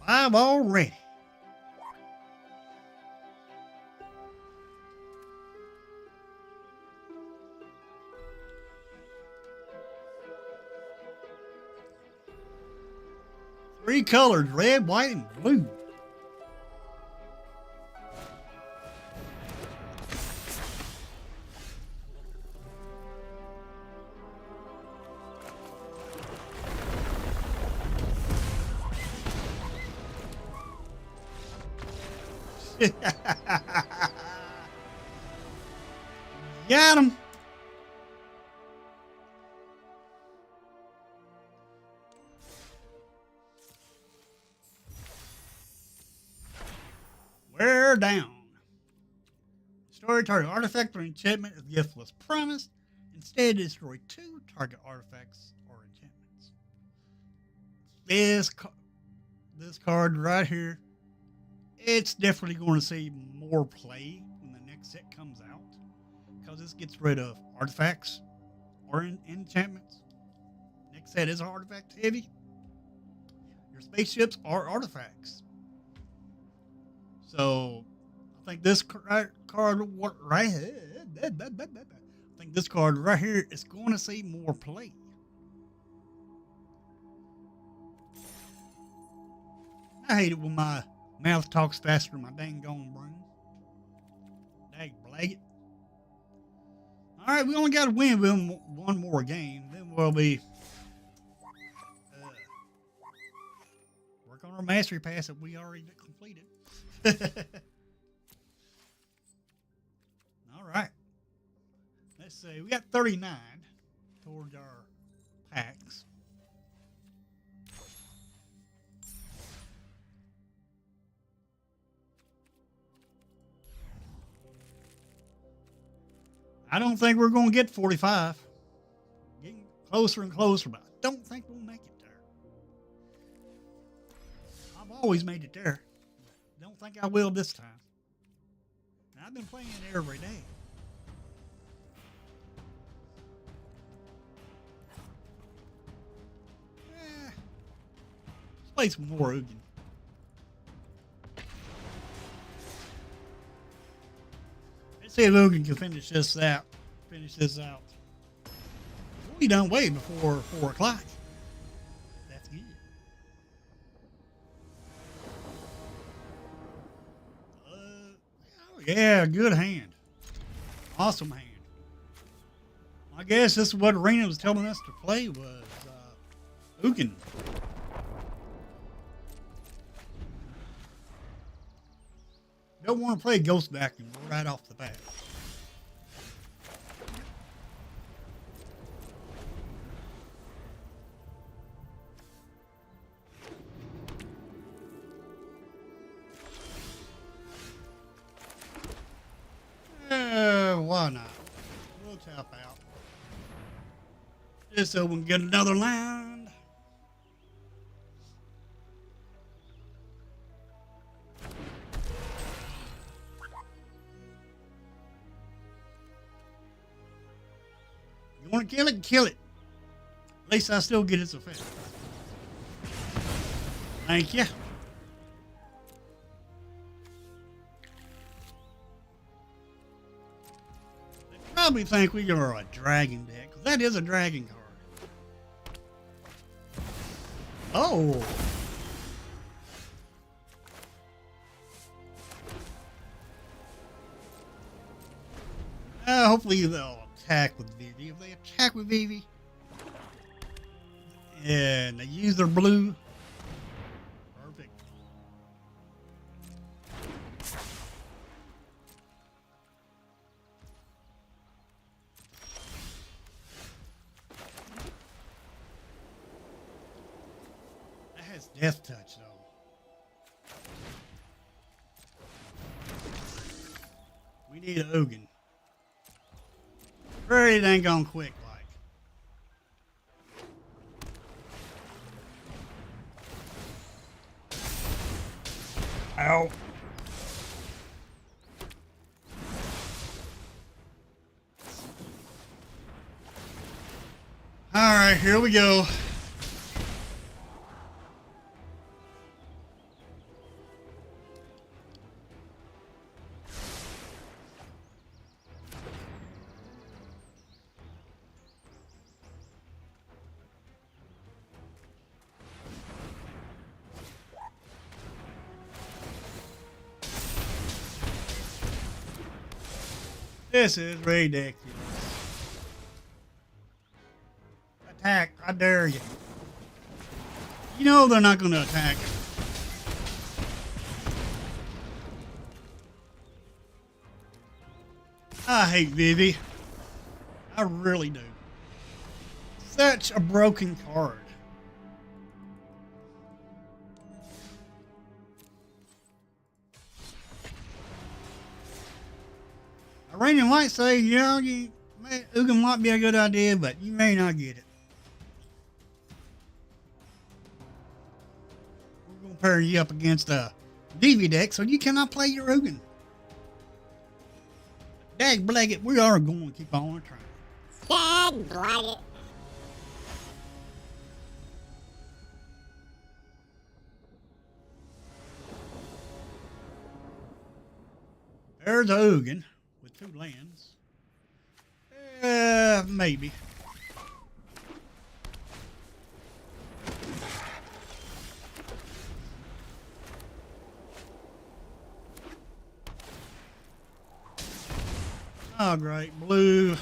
Five already. Three colors, red, white, and blue. Got him. We're down. Destroy target artifact or enchantment if the gift was promised. Instead, destroy 2 target artifacts or enchantments. This card right here, it's definitely going to see more play when the next set comes out, because this gets rid of artifacts or enchantments. Next set is artifact heavy. Your spaceships are artifacts. So I think this card right here, I think this card right here is going to see more play. I hate it when my mouth talks faster than my dang gone brain. Dang blag. All right, we only got to win one more game. Then we'll be work on our mastery pass that we already completed. All right. Let's see. We got 39 towards our packs. I don't think we're going to get 45. Getting closer and closer, but I don't think we'll make it there. I've always made it there. Don't think I will this time. And I've been playing it every day. Let's play some more Ugin. Let's see if Ugin can finish this out. We done way before 4 o'clock. That's good. Oh yeah, good hand. Awesome hand. I guess this is what Arena was telling us to play was Ugin. Don't want to play Ghost Vacuum right off the bat. Why not? We'll tap out. Just so we can get another land. You want to kill it? Kill it. At least I still get its effect. Thank you. Probably think we are a dragon deck, because that is a dragon card. Oh. Hopefully they'll attack with Vivi. If they attack with Vivi and they use their blue, perfect. Death touch, though. We need an Ugin. Pretty dang gone quick, like. Ow. All right, here we go. This is ridiculous. Attack, I dare you. You know they're not going to attack. I hate Vivi. I really do. Such a broken card. Iranian might say, Ugin might be a good idea, but you may not get it. We're going to pair you up against a Divi deck, so you cannot play your Ugin. Dag Blaggett, we are going to keep on trying. Dag Blaggett. There's a Ugin with 2 lands. Maybe. Oh, great. Blue.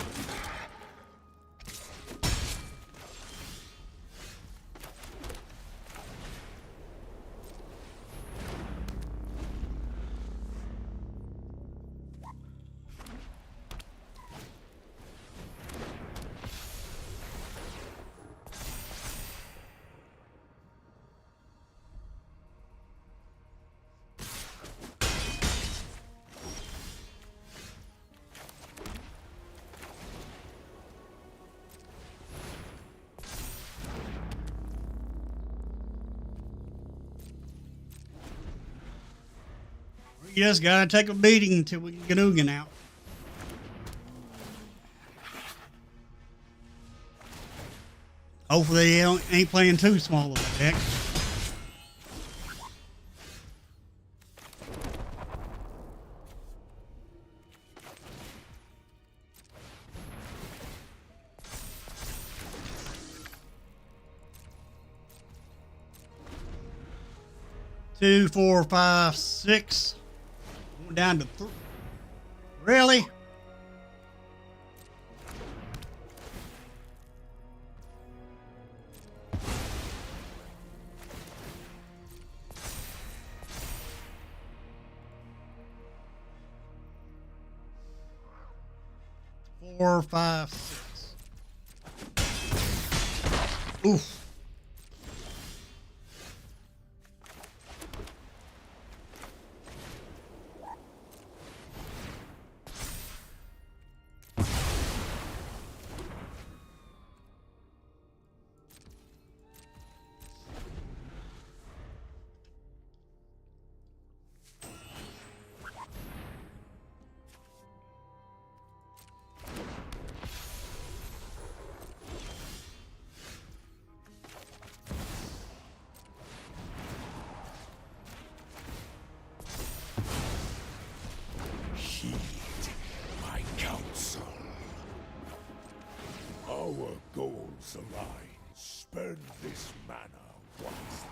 We just gotta take a beating until we can get Ugin out. Hopefully they ain't playing too small of a deck. Two, 4, 5, 6. Going down to 3. Really? Four, 5, 6. Oof. Heed my counsel. Our goals align. Spend this mana wisely.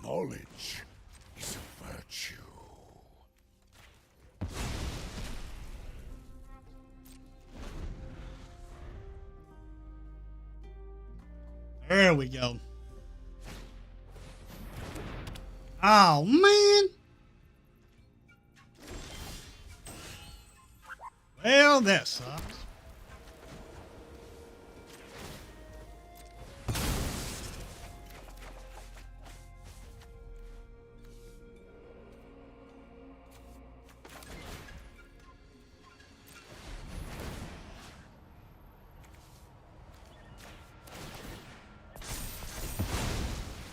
Knowledge is a virtue. There we go. Oh, man. Well, that sucks.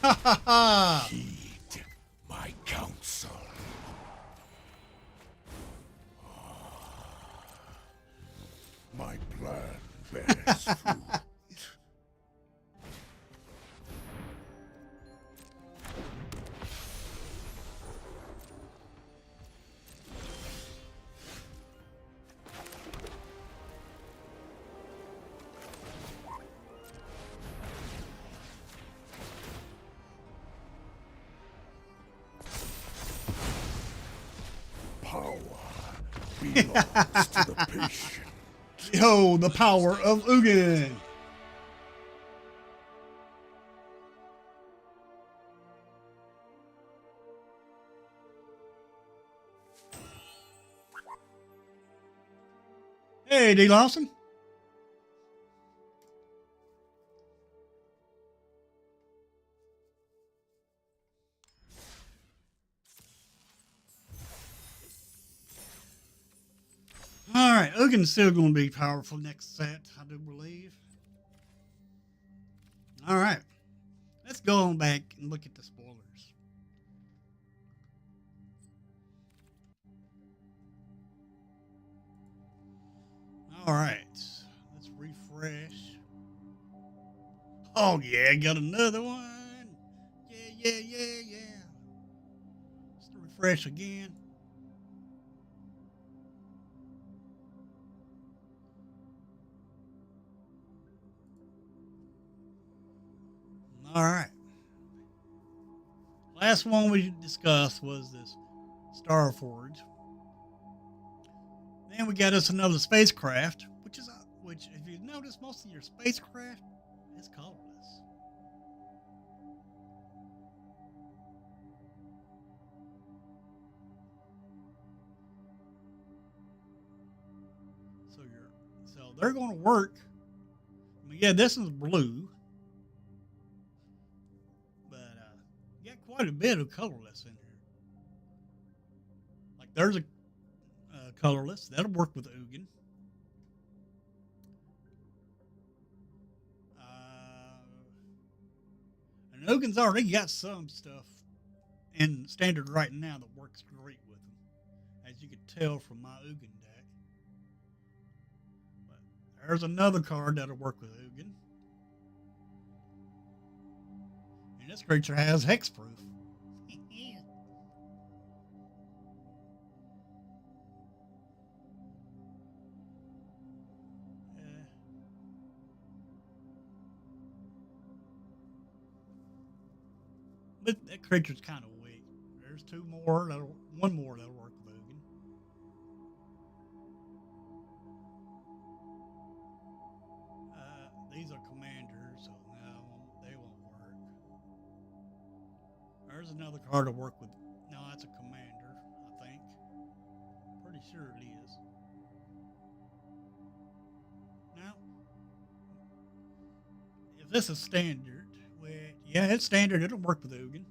Ha ha ha! Heed my counsel. My plan bears fruit. Power belongs to the patient. Behold the power of Ugin. Hey, D. Lawson. All right, Ugin's still going to be powerful next set, I do believe. All right, let's go on back and look at the spoilers. All right, let's refresh. Oh yeah, got another one. Yeah. Let's refresh again. All right. Last one we discussed was this Starforge. Then we got us another spacecraft, which if you notice, most of your spacecraft is colorless. So they're going to work. I mean, yeah, this is blue. You got quite a bit of colorless in here. Like there's a colorless that'll work with Ugin. And Ugin's already got some stuff in standard right now that works great with him, as you can tell from my Ugin deck. But there's another card that'll work with Ugin. And this creature has hexproof. But that creature's kind of weak. There's one more that'll work with Ugin. These are commanders, so no, they won't work. There's another card to work with. No, that's a commander, I think. Pretty sure it is. Now, if this is standard, yeah, it's standard. It'll work with Ugin.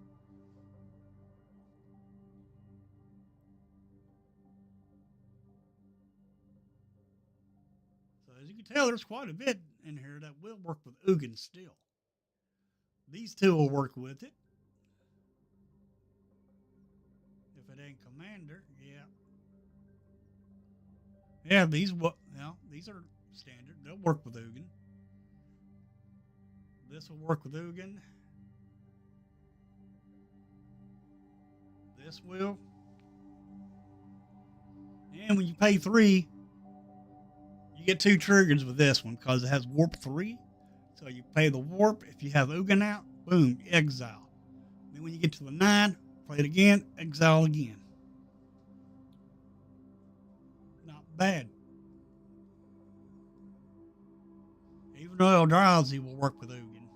So as you can tell, there's quite a bit in here that will work with Ugin still. These two will work with it. If it ain't commander, yeah. Yeah, these are standard. They'll work with Ugin. This will work with Ugin. This will. And when you pay 3, you get 2 triggers with this one because it has warp 3. So you pay the warp. If you have Ugin out, boom, exile. Then when you get to the 9, play it again, exile again. Not bad. Even though Eldrazi will work with Ugin.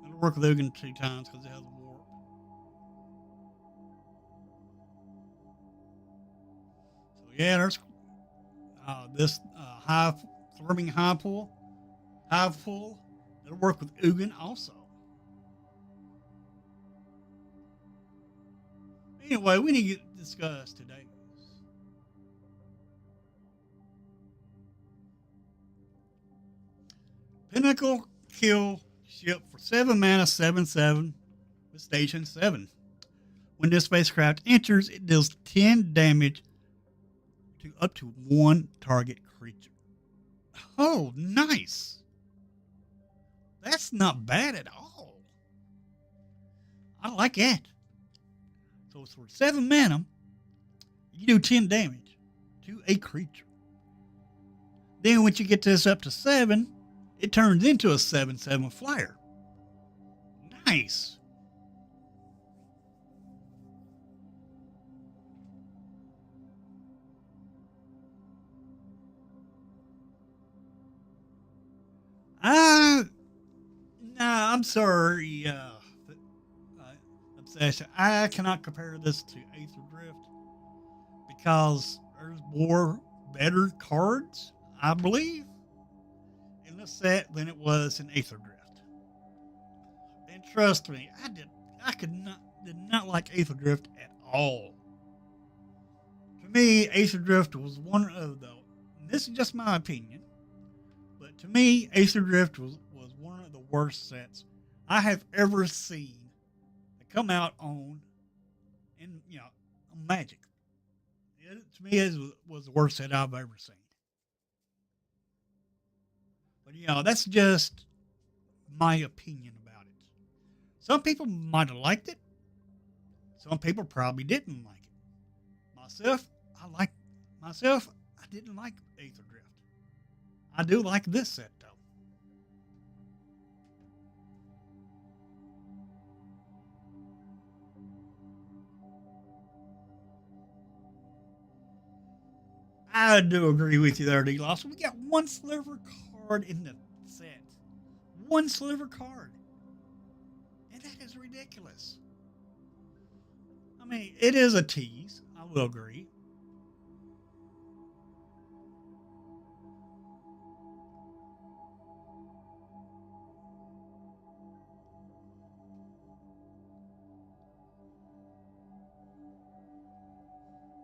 It'll work with Ugin 2 times because it has warp. Yeah, there's this Thrumming Hive Pool. It'll work with Ugin also. Anyway, we need to discuss today. Pinnacle kill ship for 7 mana, 7/7 with station 7. When this spacecraft enters, it deals 10 damage to up to 1 target creature. Oh, nice. That's not bad at all. I like that. So for 7 mana, you do 10 damage to a creature. Then once you get this up to 7, it turns into a 7/7 flyer. Nice. I'm sorry, obsession. I cannot compare this to Aether Drift because there's more better cards, I believe, in this set than it was in Aether Drift. And trust me, did not like Aether Drift at all. To me, Aether Drift was one of the. And this is just my opinion, but to me, Aether Drift was one of the worst sets I have ever seen that come out on on Magic. To me, it was the worst set I've ever seen. But that's just my opinion about it. Some people might have liked it. Some people probably didn't like it. Myself, I didn't like Aether Drift. I do like this set though. I do agree with you there, D. Lawson. We got one sliver card in the set. One sliver card. And that is ridiculous. I mean, it is a tease. I will agree.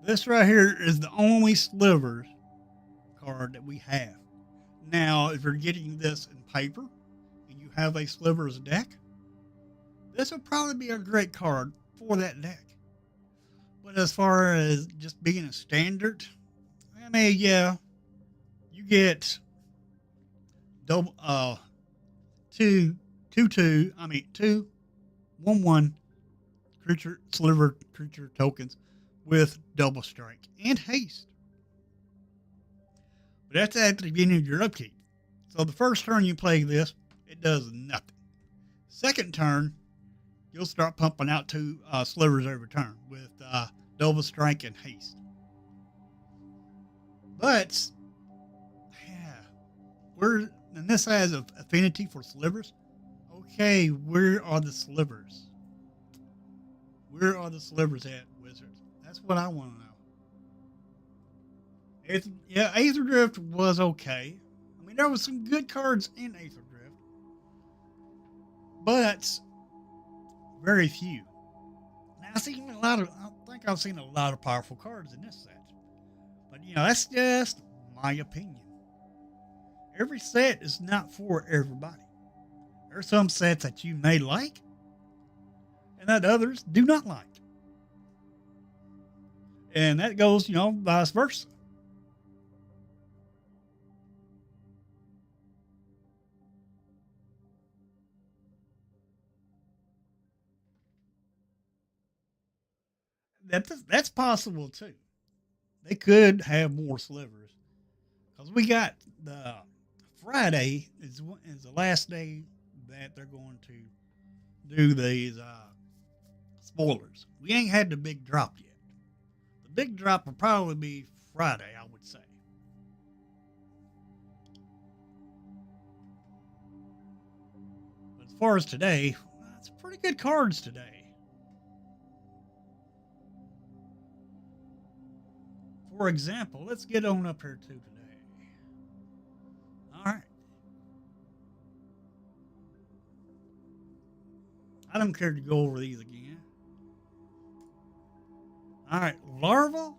This right here is the only slivers card that we have. Now, if you're getting this in paper and you have a slivers deck, this would probably be a great card for that deck. But as far as just being a standard, I mean, yeah, you get double, two 1/1 sliver creature tokens with double strike and haste. But that's at the beginning of your upkeep. So the first turn you play this, it does nothing. Second turn, you'll start pumping out two slivers every turn with double strike and haste. But yeah, and this has an affinity for slivers. Okay, where are the slivers? Where are the slivers at, Wizards? That's what I want to know. Aether Drift was okay. I mean, there was some good cards in Aether Drift, but very few. Now, I think I've seen a lot of powerful cards in this set, but that's just my opinion. Every set is not for everybody. There are some sets that you may like, and that others do not like. And that goes, vice versa. That's possible too. They could have more slivers because we got the Friday is the last day that they're going to do these spoilers. We ain't had the big drop yet. The big drop will probably be Friday, I would say. But as far as today, it's pretty good cards today. For example, let's get on up here to today. All right. I don't care to go over these again. All right, Larval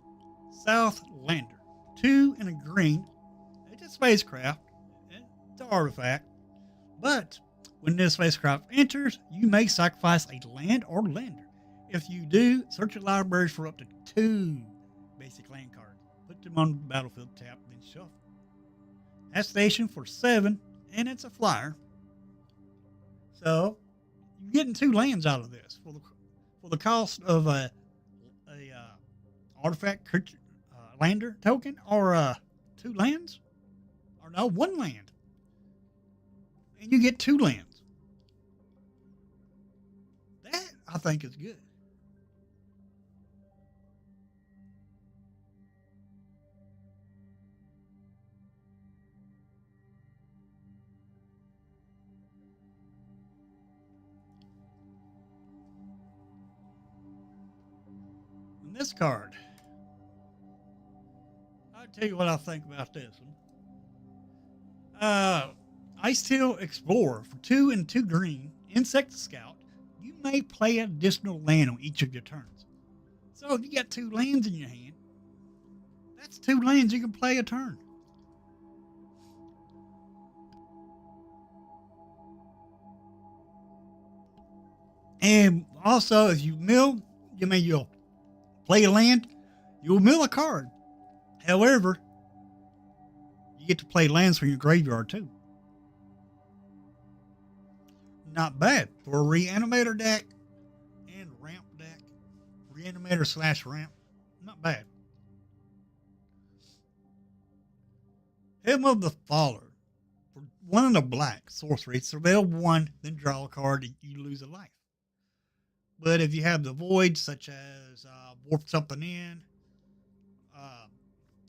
Southlander, 2 and a green. It's a spacecraft. It's an artifact. But when this spacecraft enters, you may sacrifice a land or lander. If you do, search your libraries for up to 2 basic land cards. Put them on the battlefield tap, then shuffle. That's stationed for 7, and it's a flyer. So you're getting 2 lands out of this for the cost of a artifact creature, lander token, or 2 lands, or no, 1 land, and you get 2 lands. That I think is good. This card. I'll tell you what I think about this one. Icetail Explorer for 2 and 2 green. Insect Scout. You may play an additional land on each of your turns. So if you got 2 lands in your hand, that's 2 lands you can play a turn. And also, if you mill, you'll play a land, you'll mill a card. However, you get to play lands from your graveyard too. Not bad for a Reanimator deck and ramp deck. Reanimator / ramp. Not bad. Hymn of the Faller. For 1 and a black sorcery, surveil 1, then draw a card and you lose a life. But if you have the void, such as warp something in,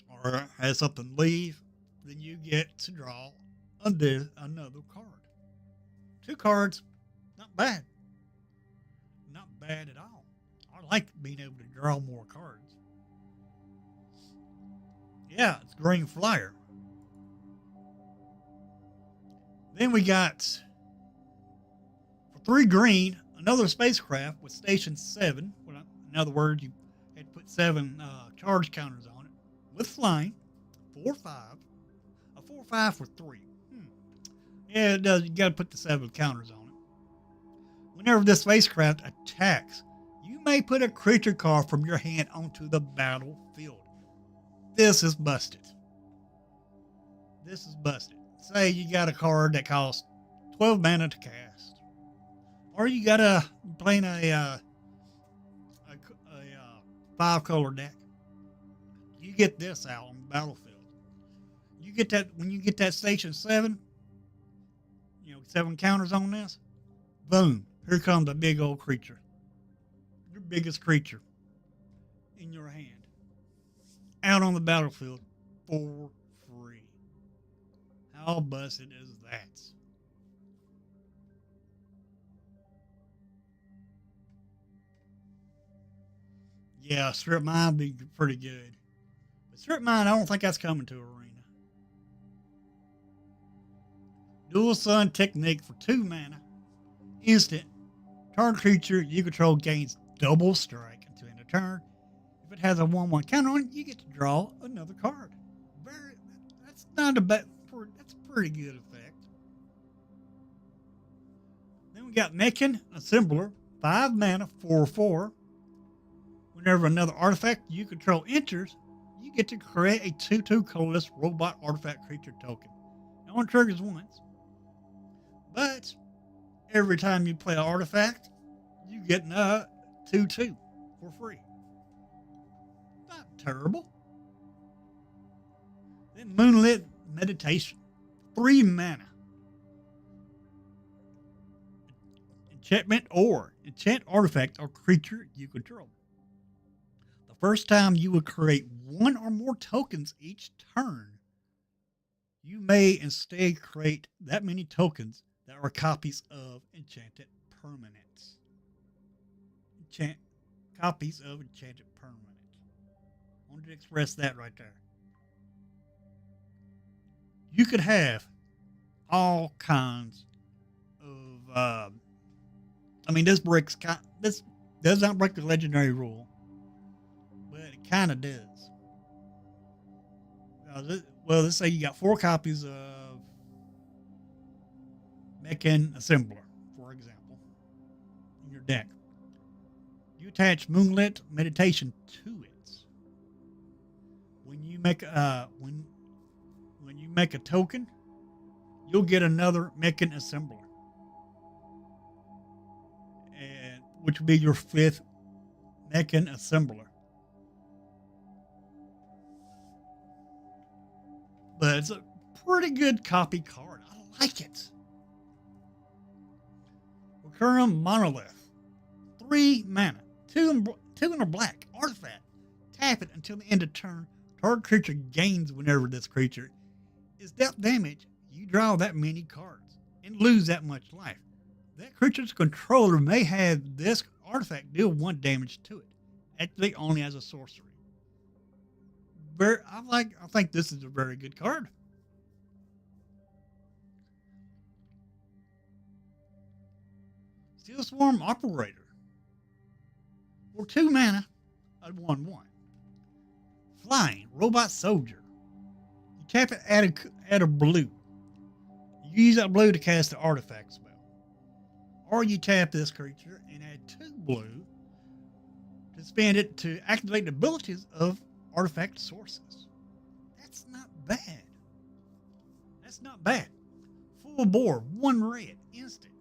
or has something leave, then you get to draw another card. 2 cards, not bad. Not bad at all. I like being able to draw more cards. Yeah, it's Green Flyer. Then we got, for 3 green, another spacecraft with Station 7. In other words, you had to put 7 charge counters on it with flying. 4/5. A 4/5 for 3. Yeah, it does. You got to put the 7 counters on it. Whenever this spacecraft attacks, you may put a creature card from your hand onto the battlefield. This is busted. This is busted. Say you got a card that costs 12 mana to cast. Or you got a playing a 5-color deck. You get this out on the battlefield. You get that when you get that Station 7, 7 counters on this. Boom! Here comes a big old creature. Your biggest creature in your hand, out on the battlefield for free. How busted is that? Yeah, Strip Mine would be pretty good. But Strip Mine, I don't think that's coming to Arena. Dual Sun Technique for 2 mana. Instant. Target creature you control gains double strike until end of turn. If it has a 1/1 counter on it, you get to draw another card. That's not a bad. That's a pretty good effect. Then we got Mechan Assembler, 5 mana, 4/4. Whenever another artifact you control enters, you get to create a 2/2 colorless robot artifact creature token. It only triggers once. But every time you play an artifact, you get a 2/2 for free. Not terrible. Then Moonlit Meditation, 3 mana. Enchantment or enchant artifact or creature you control. The first time you would create 1 or more tokens each turn, you may instead create that many tokens that are copies of enchanted permanents. Copies of enchanted permanent. I wanted to express that right there. You could have all kinds of. This does not break the legendary rule, but it kind of does. Well, let's say you got 4 copies of Mechan Assembler, for example, in your deck. You attach Moonlit Meditation to it. When you make when you make a token, you'll get another Mechan Assembler, and which will be your 5th Mechan Assembler. But it's a pretty good copy card. I like it. Recurrent Monolith, 3 mana, 2 and a black artifact. Tap it until the end of turn. Target creature gains whenever this creature is dealt damage. You draw that many cards and lose that much life. That creature's controller may have this artifact deal 1 damage to it. Activate only as a sorcery. I think this is a very good card. Steel Swarm Operator. For 2 mana, a 1/1. Flying Robot Soldier. You tap it, add a blue. You use that blue to cast the artifact spell. Or you tap this creature and add 2 blue to spend it to activate the abilities of artifact sources. That's not bad. That's not bad. Full bore, 1 red, instant.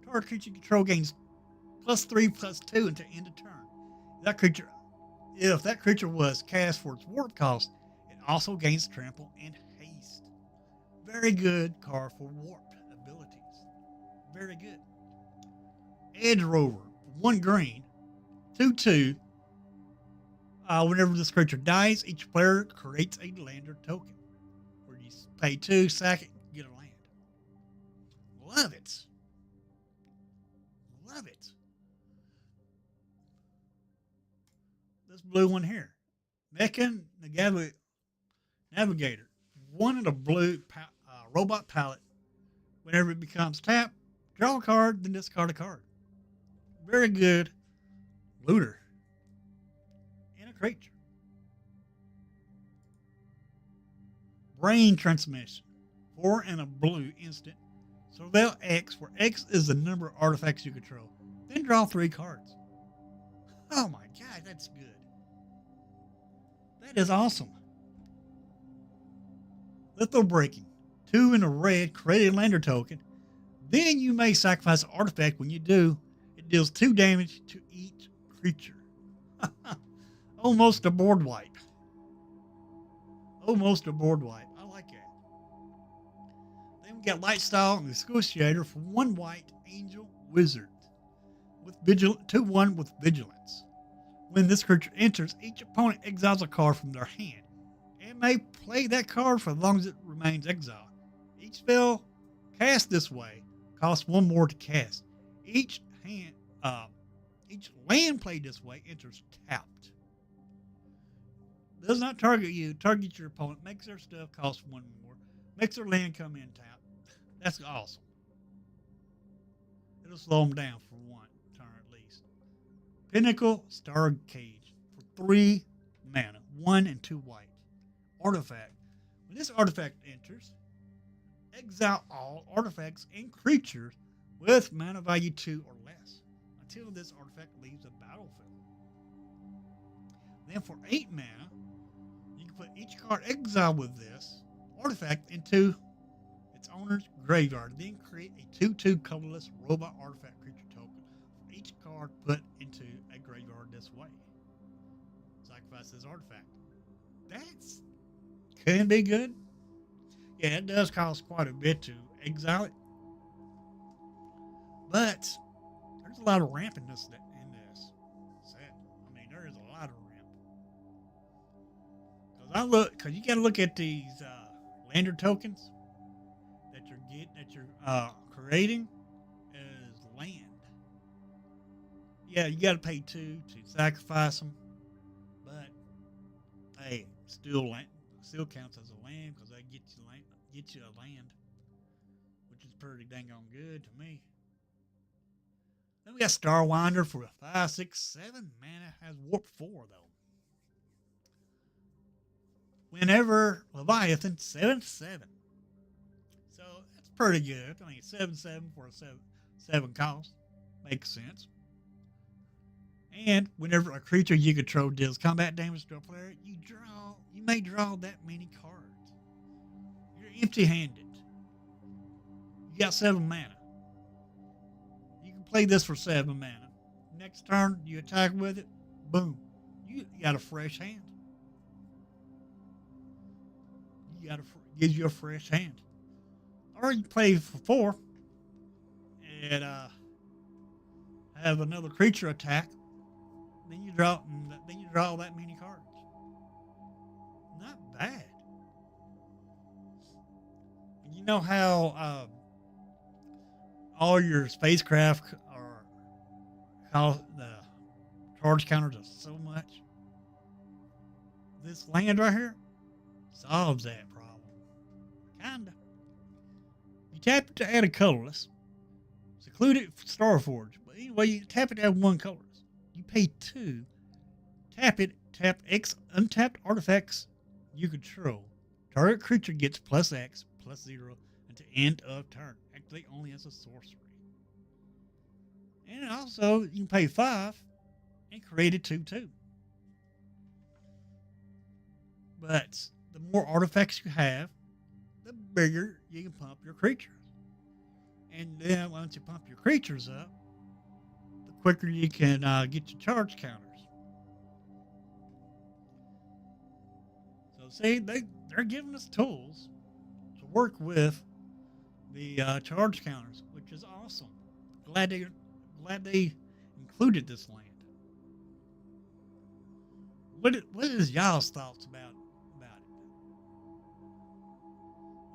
Target creature you control gains +3/+2 until end of turn. If that creature was cast for its warp cost, it also gains trample and haste. Very good card for warp abilities. Very good. Edge Rover, 1 green, 2/2. Whenever this creature dies, each player creates a lander token. Where you pay 2, sack it, get a land. Love it. Love it. This blue one here. Mecha Navigator. 1 in a blue robot palette. Whenever it becomes tapped, draw a card, then discard a card. Very good looter. And a creature. Brain Transmission. 4 and a blue instant. Surveil X, where X is the number of artifacts you control. Then draw 3 cards. Oh my god, that's good. That is awesome. Lethal Breaking. 2 in a red, create a lander token. Then you may sacrifice an artifact. When you do, it deals 2 damage to each creature. Almost a board wipe. Almost a board wipe. I like that. Then we got Lightstyle and Negotiator for 1 white Angel Wizard with 2/1 with Vigilance. When this creature enters, each opponent exiles a card from their hand and may play that card for as long as it remains exiled. Each spell cast this way costs 1 more to cast. Each land played this way enters tapped. Does not target you, target your opponent, makes their stuff cost 1 more, makes their land come in tapped. That's awesome. It'll slow them down for 1 turn at least. Pinnacle Star Cage for 3 mana, 1 and 2 white. Artifact. When this artifact enters, exile all artifacts and creatures with mana value 2 or less until this artifact leaves the battlefield. Then for 8 mana, you can put each card exiled with this artifact into its owner's graveyard. Then create a 2/2 colorless robot artifact creature token for each card put into a graveyard this way. Sacrifice this artifact. That's can be good. Yeah, it does cost quite a bit to exile it. But there's a lot of ramp in this set. I mean, there is a lot of ramp. Because you got to look at these lander tokens that you're creating as land. Yeah, you got to pay 2 to sacrifice them, but hey, still counts as a land because they get you a land, which is pretty dang on good to me. Then we got Starwinder for a 5, 6, 7 mana, has warp 4 though. Whenever Leviathan 7/7, so that's pretty good. I mean 7/7 for a 7 cost makes sense. And whenever a creature you control deals combat damage to a player, you may draw that many cards. You're empty-handed. You got 7 mana. You can play this for 7 mana. Next turn, you attack with it, boom. You got a fresh hand. Gives you a fresh hand. Or you play for 4 and have another creature attack. Then you draw that many cards. Not bad. And you know how all your spacecraft are charge counters are so much. This land right here solves that problem. Kinda. You tap it to add a colorless. Secluded Starforge. But anyway, you tap it to add one colorless. You pay 2. Tap it, tap X untapped artifacts you control. Target creature gets +X, +0 until end of turn. Activate only as a sorcery. And also, you can pay 5 and create a 2/2. But the more artifacts you have, the bigger you can pump your creatures. And then once you pump your creatures up, the quicker you can get your charge counters. So see, they're giving us tools to work with the charge counters, which is awesome. Glad they included this land. What is y'all's thoughts about it?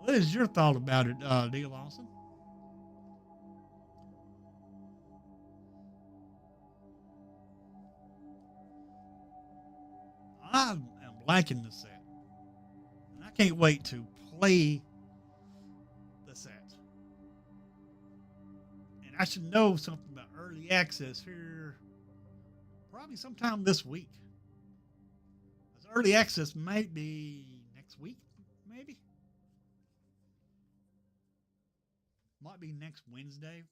What is your thought about it, D. Lawson? I am liking the set. And I can't wait to play the set. And I should know something about early access here probably sometime this week. Because early access might be next week, maybe. Might be next Wednesday.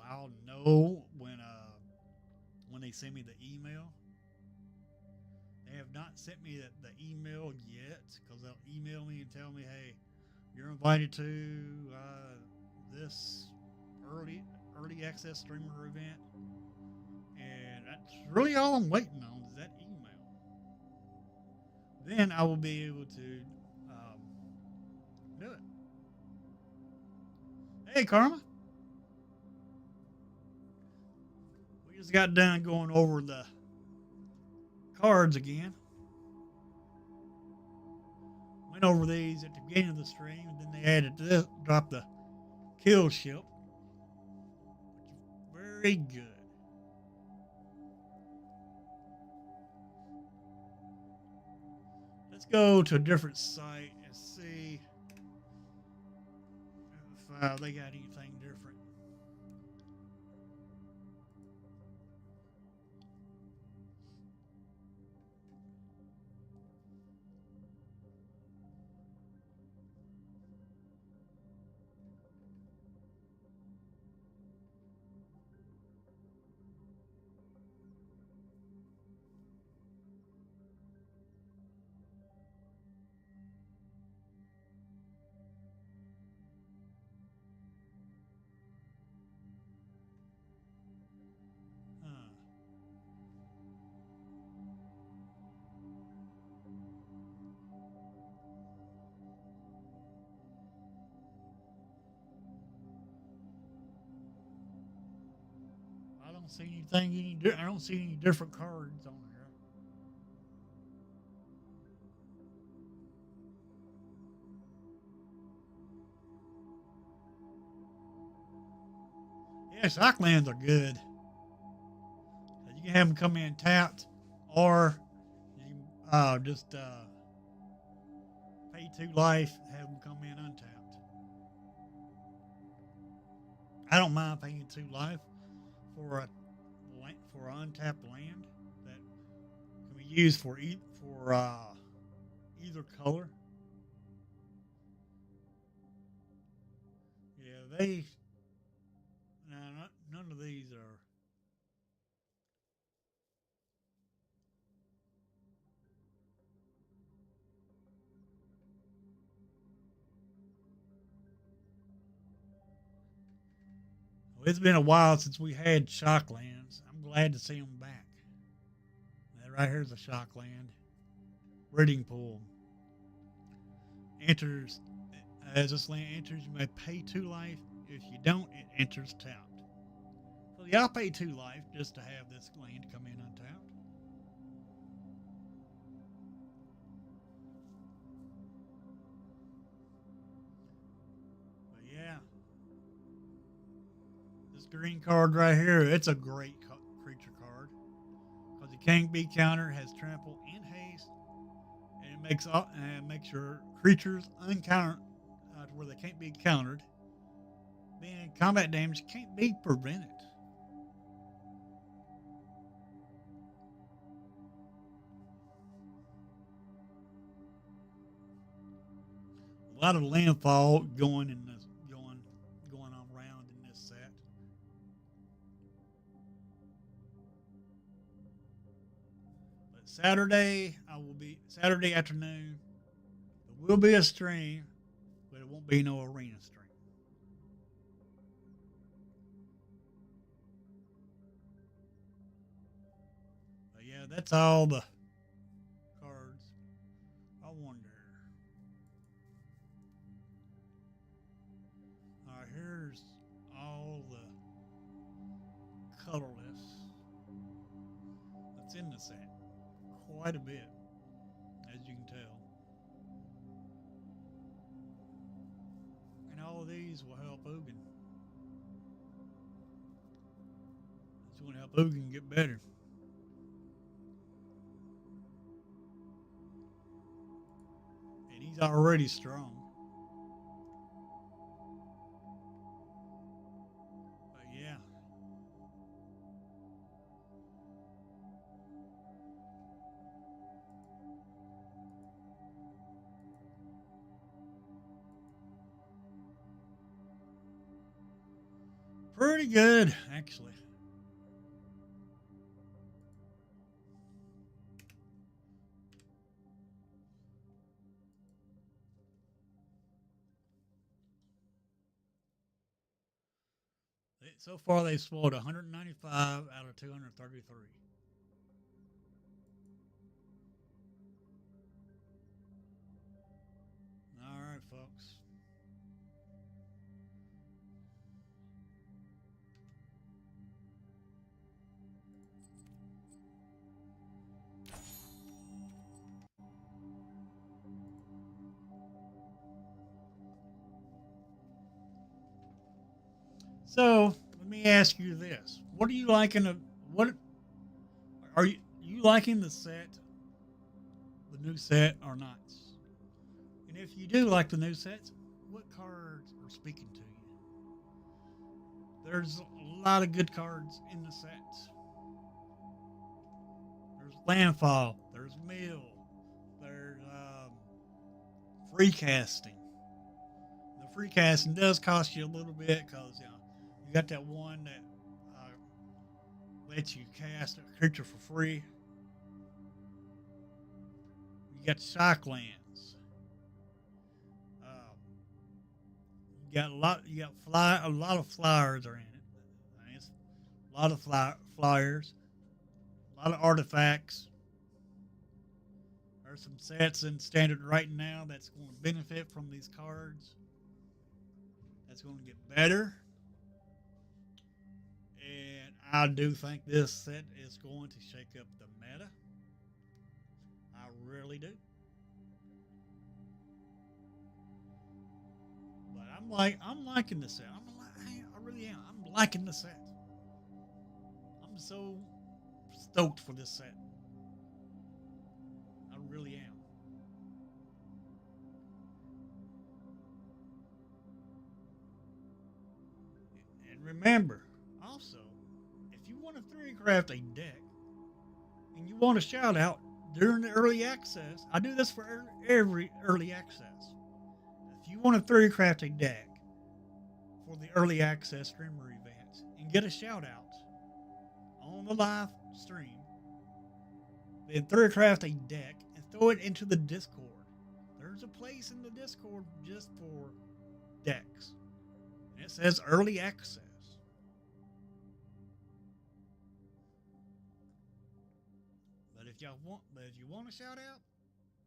I'll know when they send me the email. They have not sent me the email yet because they'll email me and tell me, hey, you're invited to this early access streamer event. And that's really all I'm waiting on is that email. Then I will be able to do it. Hey, Karma. We just got done going over the cards again. Went over these at the beginning of the stream, and then they added this, dropped the kill ship, which is very good. Let's go to a different site and see if they got anything different. I don't see anything I don't see any different cards on here. Yeah, Shocklands are good. You can have them come in tapped, or you can just pay 2 life, have them come in untapped. I don't mind paying 2 life for an untapped land that can be used for either color. Yeah, none of these are. Well, it's been a while since we had Shocklands. I'm glad to see them back. That right here's a Shockland. Breeding Pool. Enters, as this land enters, you may pay 2 life. If you don't, it enters tapped. So y'all pay 2 life just to have this land come in untapped. But yeah. This green card right here, it's a great creature card because it can't be countered, has trample and haste, and it makes your creatures uncountered to where they can't be countered. Then combat damage can't be prevented. A lot of landfall going on around in this set. But Saturday afternoon. There will be a stream, but it won't be no arena stream. But yeah, that's all the cards. I wonder. All right, here's all the colorless that's in the set. Quite a bit, as you can tell. And all of these will help Ugin. It's going to help Ugin get better. And he's already strong. But yeah. Pretty good, actually. So far, they've spoiled 195 out of 233. All right, folks. So let me ask you this: what are you liking? What are you liking the set, the new set, or not? And if you do like the new sets, what cards are speaking to you? There's a lot of good cards in the sets. There's Landfall. There's Mill. There's free casting. The free casting does cost you a little bit because you got that one that lets you cast a creature for free. You got Shocklands. You got a lot of flyers are in it. It's a lot of flyers, a lot of artifacts. There's some sets in standard right now that's going to benefit from these cards. That's going to get better. And I do think this set is going to shake up the meta. I really do. But I'm liking the set. I really am. I'm liking the set. I'm so stoked for this set. I really am. And remember, also, if you want to 3-craft a deck and you want a shout out during the early access, I do this for every early access. If you want to 3-craft a deck for the early access streamer events and get a shout out on the live stream, then 3-craft a deck and throw it into the Discord. There's a place in the Discord just for decks. And it says early access. But if you want a shout out,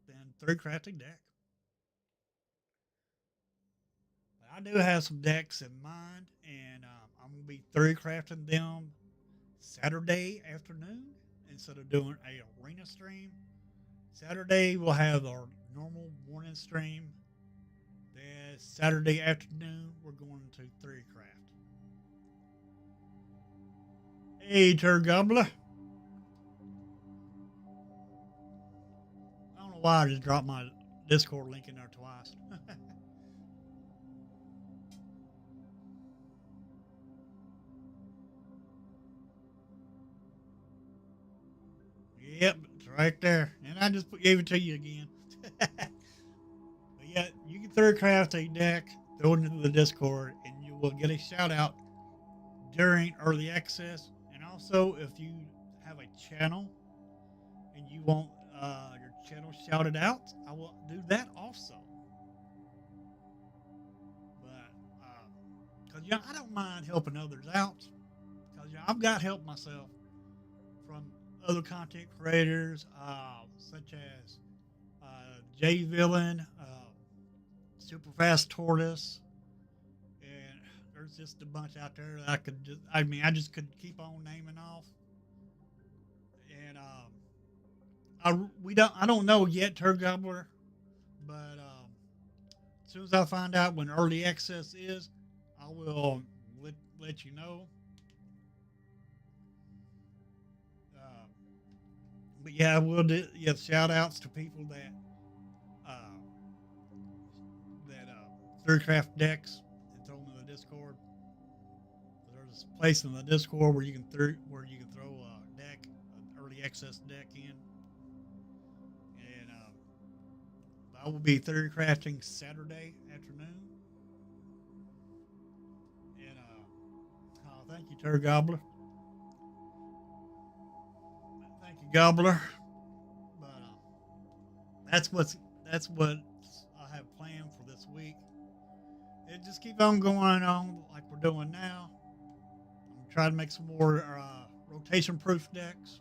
then 3-craft a deck. I do have some decks in mind, and I'm going to be 3-crafting them Saturday afternoon instead of doing a arena stream. Saturday we'll have our normal morning stream. Then Saturday afternoon we're going to 3-craft. Hey, Turd Gobbler. I don't know why I just dropped my Discord link in there twice. Yep, it's right there. And I just gave it to you again. But yeah, you can third craft a deck, throw it into the Discord, and you will get a shout out during early access. And also, if you have a channel and you want your channel shouted out, I will do that also. But because I don't mind helping others out, because I've got help myself from other content creators, such as Jay Villain, Super Fast Tortoise, and there's just a bunch out there that I just could keep on naming off. And I don't know yet, Turd Gobbler, but as soon as I find out when early access is, I will let you know. But yeah, we'll do shout outs to people that third craft decks and throw them in the Discord. There's a place in the Discord where you can throw a deck, an early access deck in. And I will be third crafting Saturday afternoon. And thank you, Turd Gobbler. Thank you, Gobbler. But that's what I have planned for this week. It just keep on going on like we're doing now. I'm trying to make some more rotation-proof decks.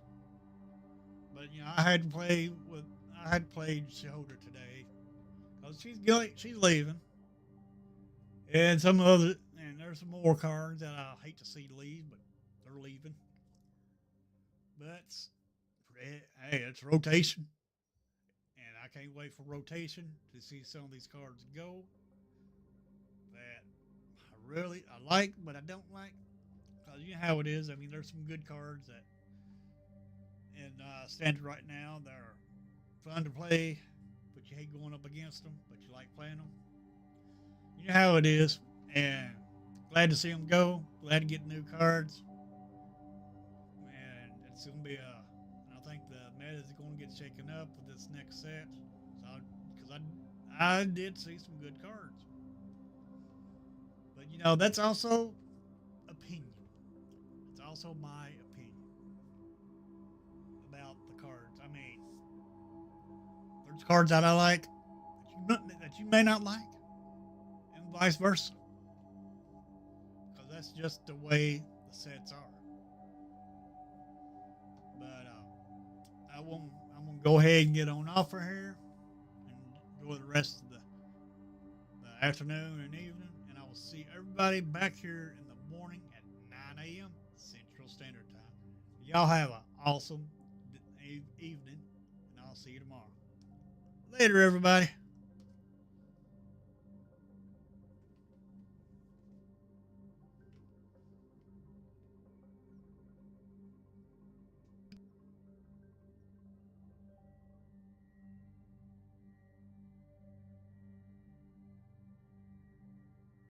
But I had to play Shoulder today because she's leaving, and there's some more cards that I hate to see leave, but they're leaving. But hey, it's rotation, and I can't wait for rotation to see some of these cards go that I like, but I don't like. Because you know how it is. I mean, there's some good cards that in standard right now that are fun to play, but you hate going up against them, but you like playing them. You know how it is. And glad to see them go. Glad to get new cards. And it's going to be I think the meta is going to get shaken up with this next set. Because I did see some good cards. But that's also opinion. It's also my opinion about the cards. I mean, there's cards that I like that you may not like, and vice versa. Because that's just the way the sets are. But I'm gonna go ahead and get on off for here and enjoy the rest of the afternoon and evening. And I will see everybody back here in the morning at 9 a.m. Central Standard Time. Y'all have an awesome evening, and I'll see you tomorrow. Later, everybody.